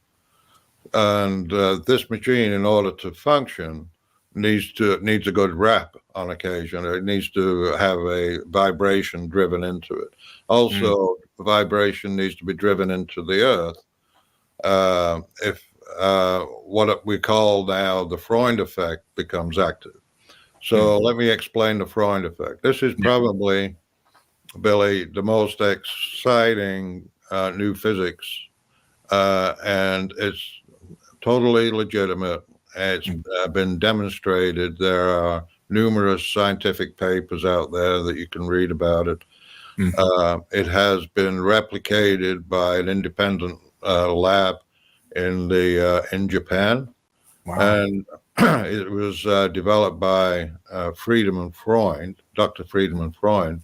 And this machine, in order to function, needs a good rep on occasion. It needs to have a vibration driven into it. Also, vibration needs to be driven into the earth. If what we call now the Freund effect becomes active. So let me explain the Freund effect. This is probably, Billy, the most exciting new physics, and it's totally legitimate. It's been demonstrated. There are numerous scientific papers out there that you can read about it. It has been replicated by an independent lab in Japan. Wow. And it was developed by Friedemann Freund, Dr. Friedemann Freund,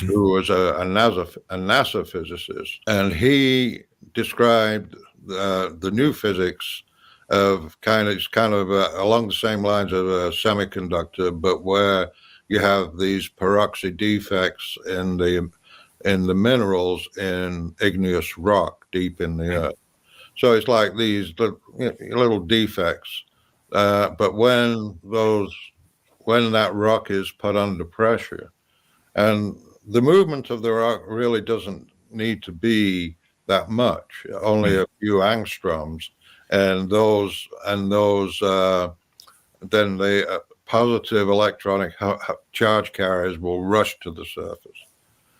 who was a NASA physicist, and he described the new physics of kind of along the same lines of a semiconductor, but where you have these peroxide defects in the minerals in igneous rock deep in the earth. So it's like these little defects, but when that rock is put under pressure, and the movement of the rock really doesn't need to be that much, only a few angstroms, and those then the positive electronic charge carriers will rush to the surface.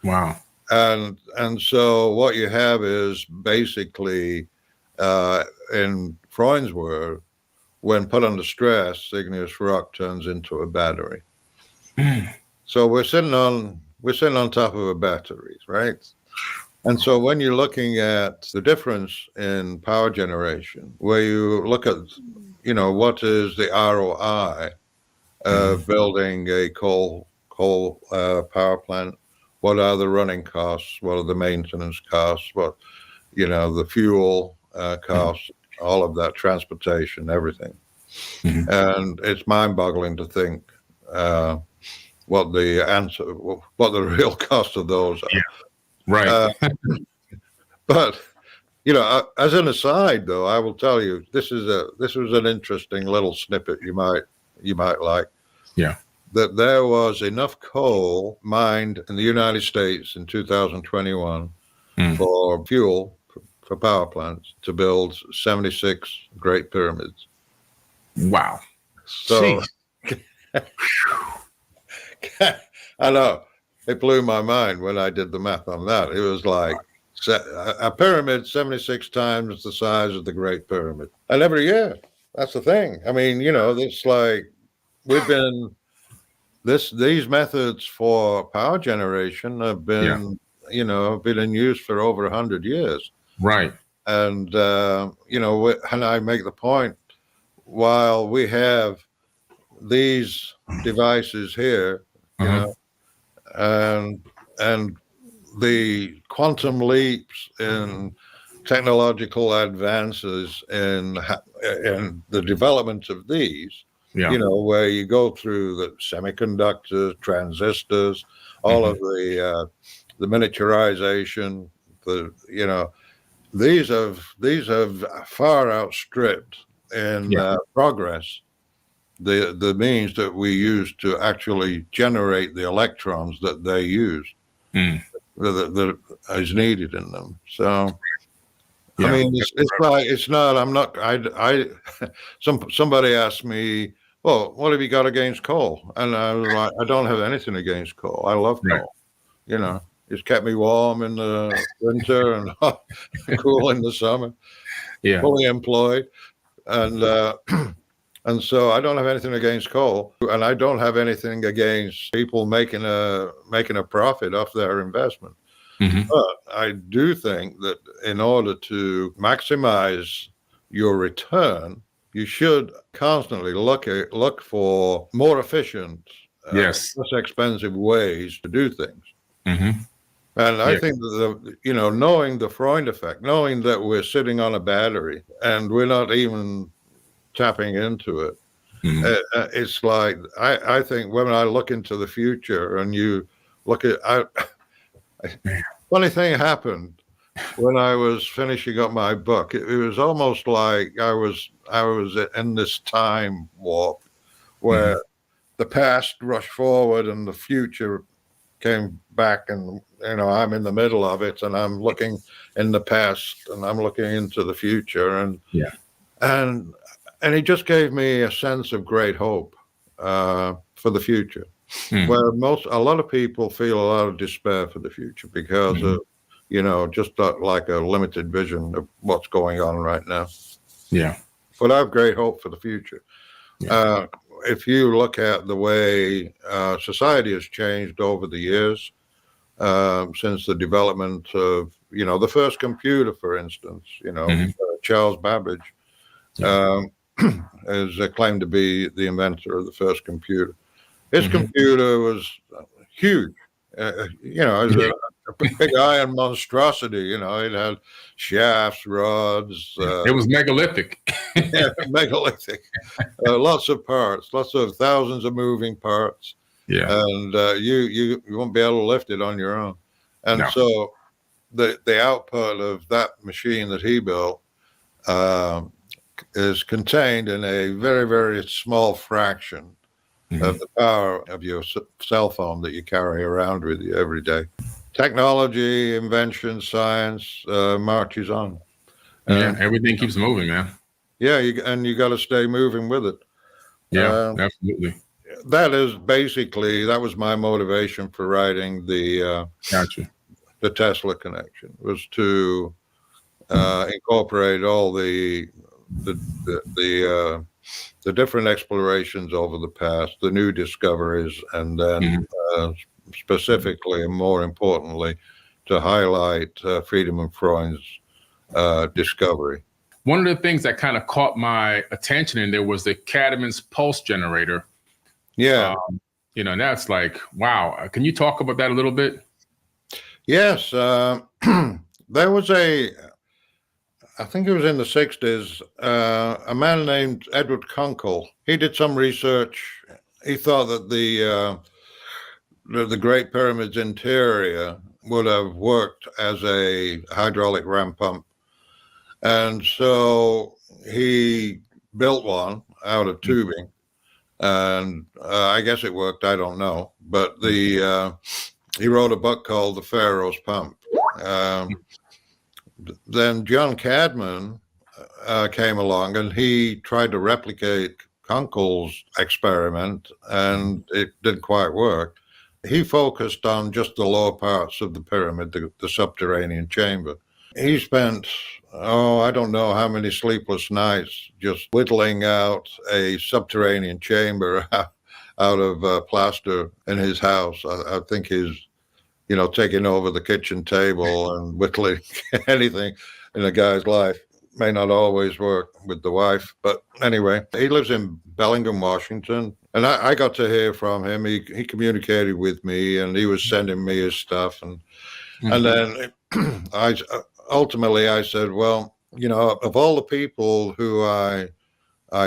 Wow. And so what you have is basically in Freund's word, when put under stress, igneous rock turns into a battery. So we're sitting on top of a battery, right? And so when you're looking at the difference in power generation, where you look at, what is the ROI of building a coal power plant? What are the running costs? What are the maintenance costs? What, the fuel costs, all of that, transportation, everything. And it's mind-boggling to think what the real cost of those are. Yeah. Right. But as an aside, though, I will tell you this was an interesting little snippet you might like. Yeah. That there was enough coal mined in the United States in 2021 for fuel for power plants to build 76 Great Pyramids. Wow. So I know it blew my mind when I did the math on that. It was like a pyramid 76 times the size of the Great Pyramid. And every year, that's the thing. I mean, it's like we've been these methods for power generation have been, been in use for over 100 years. Right. And, and I make the point, while we have these devices here, and the quantum leaps in technological advances in the development of these, where you go through the semiconductors, transistors, all of the miniaturization, these have far outstripped in progress the means that we use to actually generate the electrons that they use that is needed in them. So I mean, somebody asked me, well, what have you got against coal? And I was like, I don't have anything against coal. I love coal. It's kept me warm in the winter and cool in the summer. Fully employed. And so I don't have anything against coal, and I don't have anything against people making a profit off their investment. But I do think that in order to maximize your return, you should constantly look for more efficient, less expensive ways to do things. And I think that knowing the Freund effect, knowing that we're sitting on a battery and we're not even tapping into it, it's like I think when I look into the future and you look at funny thing happened when I was finishing up my book. It was almost like I was in this time warp where the past rushed forward and the future came back, and I'm in the middle of it, and I'm looking in the past and I'm looking into the future, and it just gave me a sense of great hope for the future, where a lot of people feel a lot of despair for the future because of, just like a limited vision of what's going on right now. Yeah. But I have great hope for the future. Yeah. If you look at the way society has changed over the years, since the development of, the first computer, for instance, Charles Babbage, is claimed to be the inventor of the first computer. His computer was huge, it was a big iron monstrosity. It had shafts, rods. It was megalithic. Megalithic. Lots of parts, lots of thousands of moving parts. Yeah, and you won't be able to lift it on your own. And so the output of that machine that he built is contained in a very, very small fraction of the power of your cell phone that you carry around with you every day. Technology, invention, science marches on. Everything keeps moving, man. Yeah, you got to stay moving with it. Yeah, absolutely. That was my motivation for writing the Tesla connection, was to incorporate all the different explorations over the past, the new discoveries, and then specifically and more importantly, to highlight Friedemann Freund's discovery. One of the things that kind of caught my attention in there was the Cadman's pulse generator. Yeah. And that's like, wow. Can you talk about that a little bit? Yes. There was I think it was in the 60s, a man named Edward Kunkel. He did some research. He thought that the Great Pyramid's interior would have worked as a hydraulic ram pump. And so he built one out of tubing. And I guess it worked. I don't know. But he wrote a book called The Pharaoh's Pump. Then John Cadman came along, and he tried to replicate Kunkel's experiment, and it didn't quite work. He focused on just the lower parts of the pyramid, the subterranean chamber. He spent, I don't know how many sleepless nights just whittling out a subterranean chamber out of plaster in his house. I think he's taking over the kitchen table and whittling anything in a guy's life. May not always work with the wife. But anyway, he lives in Bellingham, Washington. And I got to hear from him. He communicated with me, and he was sending me his stuff. And then ultimately I said, well, of all the people who I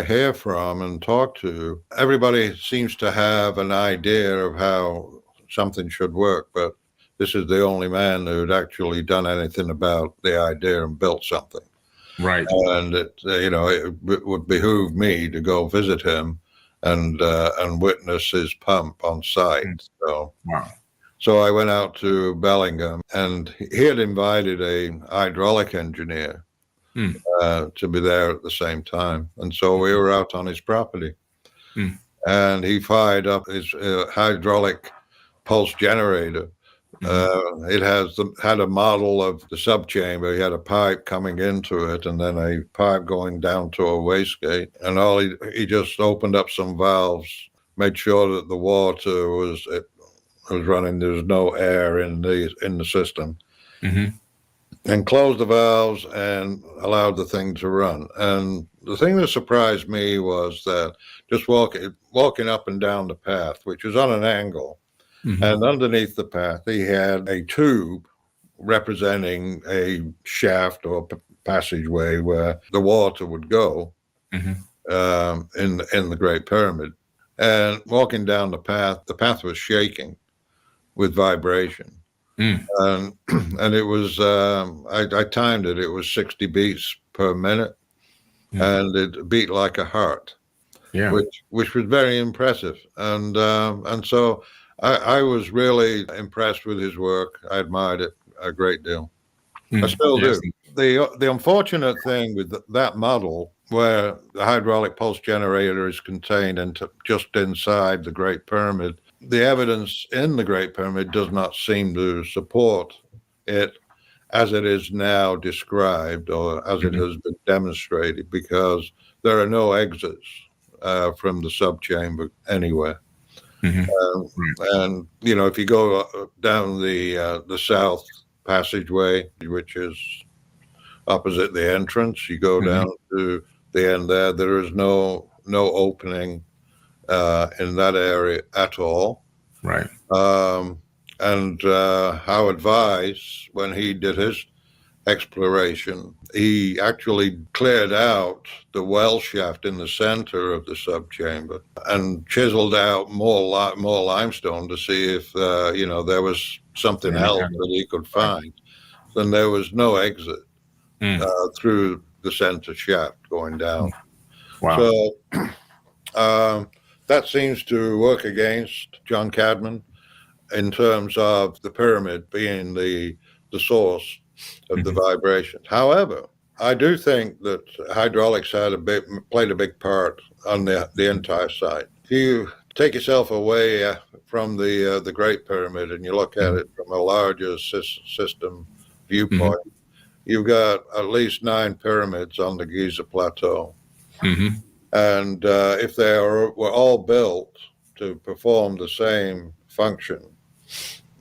hear from and talk to, everybody seems to have an idea of how something should work. But this is the only man who'd actually done anything about the idea and built something. Right. And it would behoove me to go visit him and witness his pump on site. So I went out to Bellingham, and he had invited a hydraulic engineer to be there at the same time. And so we were out on his property, and he fired up his hydraulic pulse generator. It had a model of the subchamber. He had a pipe coming into it, and then a pipe going down to a wastegate. And he just opened up some valves, made sure that the water was running. There was no air in the system, and closed the valves and allowed the thing to run. And the thing that surprised me was that just walking up and down the path, which was on an angle. And underneath the path, he had a tube representing a shaft or passageway where the water would go in the Great Pyramid. And walking down the path was shaking with vibration. And it was, I timed it, it was 60 beats per minute, and it beat like a heart, which was very impressive. And so I was really impressed with his work. I admired it a great deal. I still do. The unfortunate thing with that model, where the hydraulic pulse generator is contained just inside the Great Pyramid, the evidence in the Great Pyramid does not seem to support it as it is now described, or as it has been demonstrated, because there are no exits from the subchamber anywhere. And if you go down the south passageway, which is opposite the entrance, you go down to the end there. There is no opening in that area at all. Right. And Howard Weiss, when he did his exploration, he actually cleared out the well shaft in the center of the subchamber and chiseled out more limestone to see if there was something else that he could find. Then there was no exit through the center shaft going down. Wow. So that seems to work against John Cadman in terms of the pyramid being the source of the vibration. However, I do think that hydraulics played a big part on the entire site. If you take yourself away from the Great Pyramid and you look at it from a larger system viewpoint, you've got at least 9 pyramids on the Giza Plateau. Mm-hmm. And if were all built to perform the same function,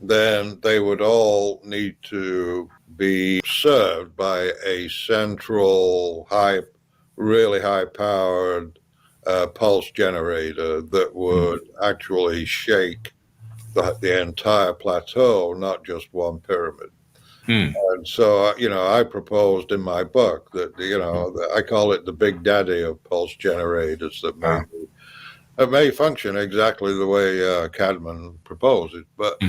then they would all need to be served by a central really high powered pulse generator that would actually shake the entire plateau, not just one pyramid. And so, I proposed in my book that, I call it the big daddy of pulse generators that may function exactly the way Cadman proposed it. But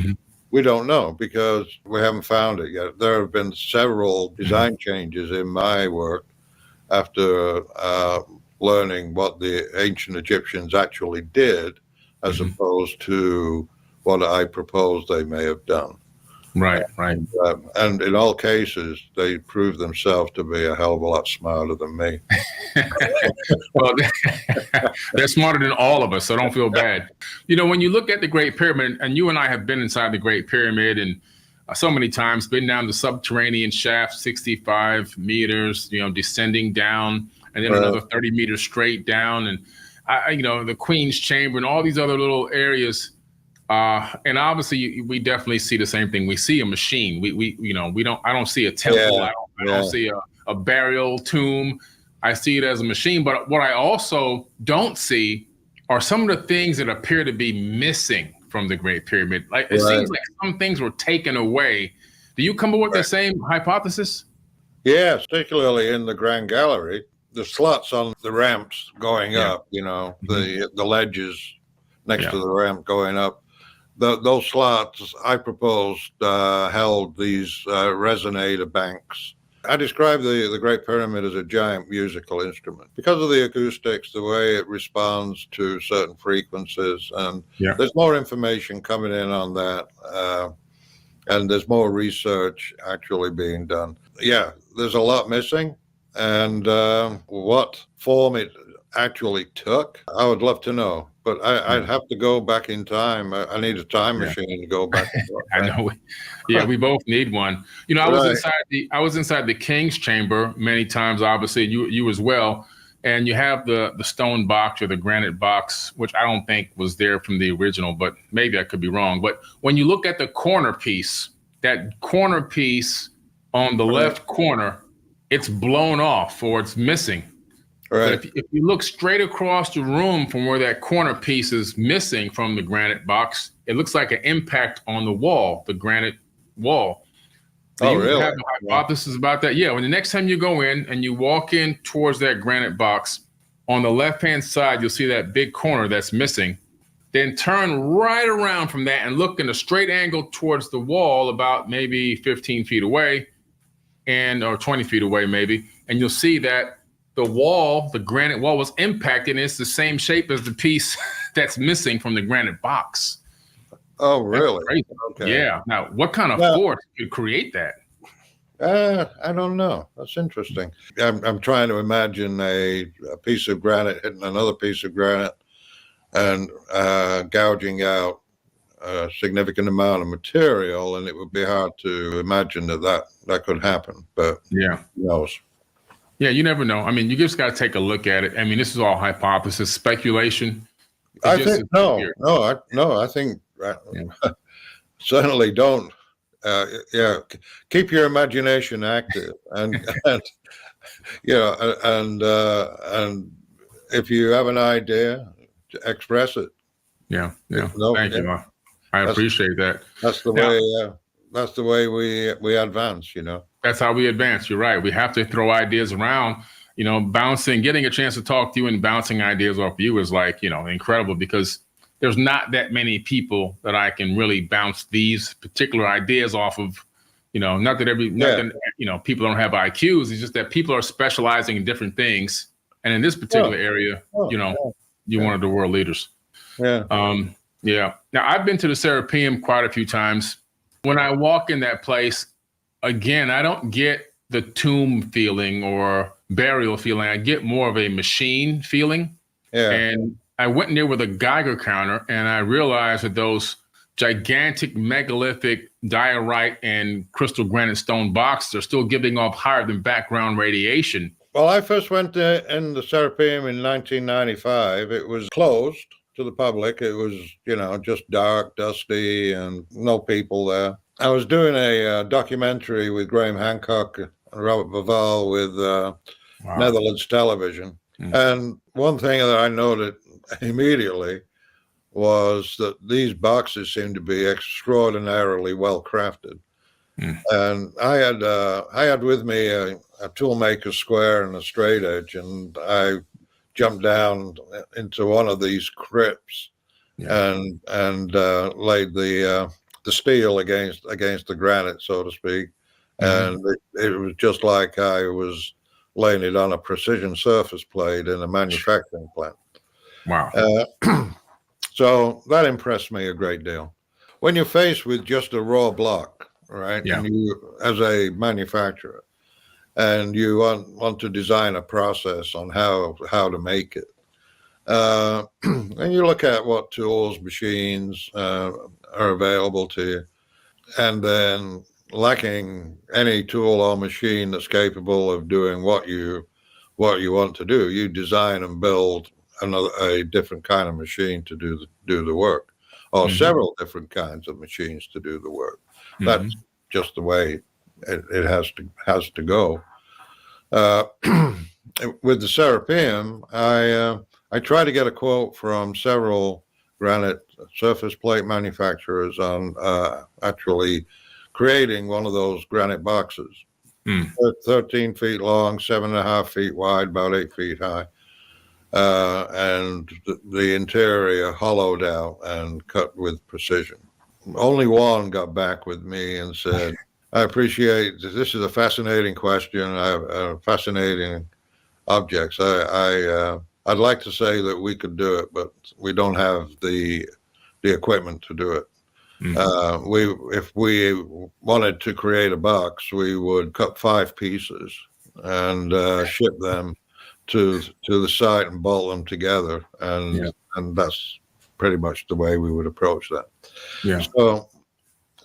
we don't know because we haven't found it yet. There have been several design changes in my work after learning what the ancient Egyptians actually did, as opposed to what I proposed they may have done. Right. And in all cases, they proved themselves to be a hell of a lot smarter than me. Well, they're smarter than all of us, so don't feel bad. When you look at the Great Pyramid, and you and I have been inside the Great Pyramid, and so many times been down the subterranean shaft, 65 meters, descending down, and then another 30 meters straight down, and the Queen's Chamber and all these other little areas. And obviously, we definitely see the same thing. We see a machine. I don't see a temple. I don't see a burial tomb. I see it as a machine. But what I also don't see are some of the things that appear to be missing from the Great Pyramid. Like it seems like some things were taken away. Do you come up with the same hypothesis? Yeah, particularly in the Grand Gallery, the slots on the ramps going up. The ledges next to the ramp going up. Those slots I proposed held these resonator banks. I describe the Great Pyramid as a giant musical instrument because of the acoustics, the way it responds to certain frequencies, and there's more information coming in on that, and there's more research actually being done. Yeah, there's a lot missing, and what form it actually took, I would love to know. But I'd have to go back in time. I need a time machine to go back. I know. Yeah, we both need one. I was inside the King's Chamber many times. Obviously, you as well. And you have the stone box or the granite box, which I don't think was there from the original, but maybe I could be wrong. But when you look at the corner piece, that corner piece on the left corner, it's blown off or it's missing. Right. But if you look straight across the room from where that corner piece is missing from the granite box, it looks like an impact on the wall, the granite wall. Do you really? have a hypothesis about that? Yeah. When the next time you go in and you walk in towards that granite box, on the left-hand side, you'll see that big corner that's missing. Then turn right around from that and look in a straight angle towards the wall about maybe 15 feet away or 20 feet away maybe. And you'll see that the granite wall was impacted, and it's the same shape as the piece that's missing from the granite box. Oh, really? Okay. Yeah. Now, what kind of force could create that? I don't know. That's interesting. I'm trying to imagine a piece of granite hitting another piece of granite and gouging out a significant amount of material, and it would be hard to imagine that could happen. But who knows? Yeah, you never know. I mean, you just got to take a look at it. I mean, this is all hypothesis, speculation. I think I think certainly don't. Keep your imagination active, and and if you have an idea, express it. Yeah. Thank you. I appreciate that. That's the way. That's the way we advance. That's how we advance. You're right. We have to throw ideas around. Bouncing, getting a chance to talk to you and bouncing ideas off you is incredible, because there's not that many people that I can really bounce these particular ideas off of. Not that people don't have IQs. It's just that people are specializing in different things, and in this particular area, you're one of the world leaders. Yeah. Now I've been to the Serapeum quite a few times. When I walk in that place, again, I don't get the tomb feeling or burial feeling. I get more of a machine feeling. Yeah. And I went in there with a Geiger counter, and I realized that those gigantic megalithic diorite and crystal granite stone boxes are still giving off higher than background radiation. Well, I first went in the Serapeum in 1995. It was closed to the public. It was, just dark, dusty, and no people there. I was doing a documentary with Graham Hancock and Robert Bauval with Netherlands Television. And one thing that I noted immediately was that these boxes seemed to be extraordinarily well crafted. And I had with me a toolmaker square and a straight edge, and I jumped down into one of these crypts and laid the steel against the granite, so to speak. And it was just like I was laying it on a precision surface plate in a manufacturing plant. Wow. So that impressed me a great deal. When you're faced with just a raw block, right? Yeah. And you, as a manufacturer, and you want to design a process on how to make it, and you look at what tools, machines are available to you, and then lacking any tool or machine that's capable of doing what you want to do, you design and build a different kind of machine to do the work, or several different kinds of machines to do the work. That's just the way it has to go. With the Serapeum, I try to get a quote from several granite surface plate manufacturers on actually creating one of those granite boxes. 13 feet long, 7.5 feet wide, about 8 feet high. And the interior hollowed out and cut with precision. Only one got back with me and said, I appreciate this is a fascinating question. I have fascinating objects. I'd like to say that we could do it, but we don't have the equipment to do it. If we wanted to create a box, we would cut 5 pieces and ship them to the site and bolt them together, and that's pretty much the way we would approach that.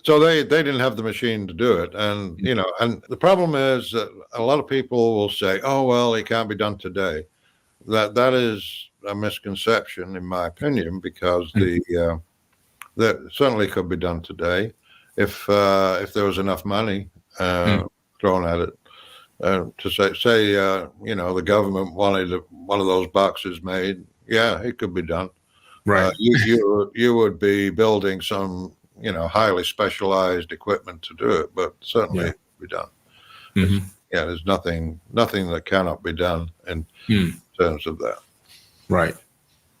So they didn't have the machine to do it, and and the problem is that a lot of people will say, oh well, it can't be done today. That is a misconception, in my opinion, because that certainly could be done today if there was enough money thrown at it. To say the government wanted one of those boxes made, it could be done. Right. You would be building some highly specialized equipment to do it, but certainly it could be done. There's nothing that cannot be done in terms of that. Right.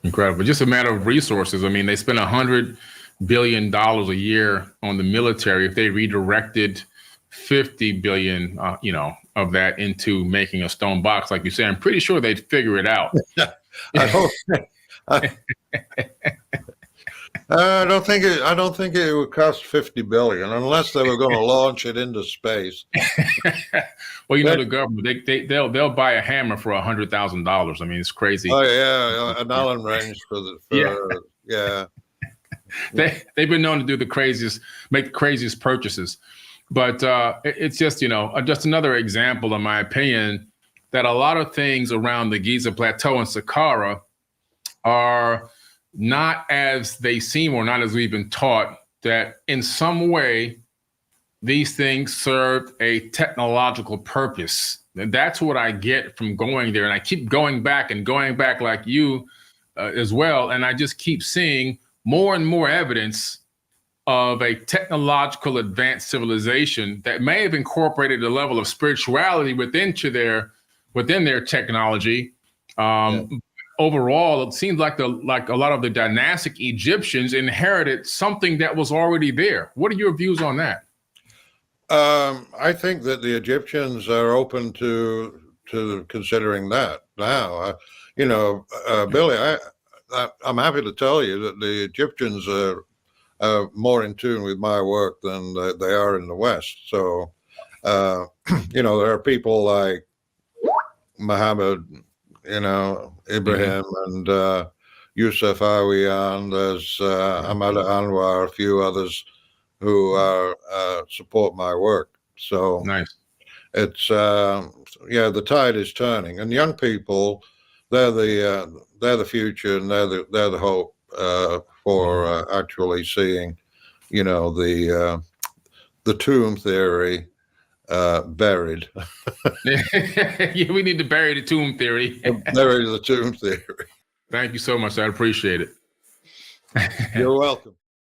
Incredible. Just a matter of resources. I mean, they spend $100 billion a year on the military. If they redirected 50 billion, of that into making a stone box, like you say, I'm pretty sure they'd figure it out. I don't think it would cost 50 billion unless they were going to launch it into space. Well, the government, they'll buy a hammer for $100,000. I mean, it's crazy. Oh yeah, an Allen wrench They've been known to do make the craziest purchases. But it's just, just another example, in my opinion, that a lot of things around the Giza Plateau and Saqqara are not as they seem, or not as we've been taught, that in some way these things served a technological purpose. And that's what I get from going there. And I keep going back like you as well. And I just keep seeing more and more evidence of a technological advanced civilization that may have incorporated a level of spirituality within their technology. Overall, it seems like a lot of the dynastic Egyptians inherited something that was already there. What are your views on that? I think that the Egyptians are open to considering that now. Billy, I'm happy to tell you that the Egyptians are more in tune with my work than they are in the West. So, there are people like Muhammad, Ibrahim, and Yusuf Awiyan, there's Ahmad Anwar, a few others who support my work. So Nice. it's the tide is turning, and young people, they're the future, and they're the hope for actually seeing, the tomb theory buried. Yeah, we need to bury the tomb theory. Bury the tomb theory. Thank you so much. I appreciate it. You're welcome.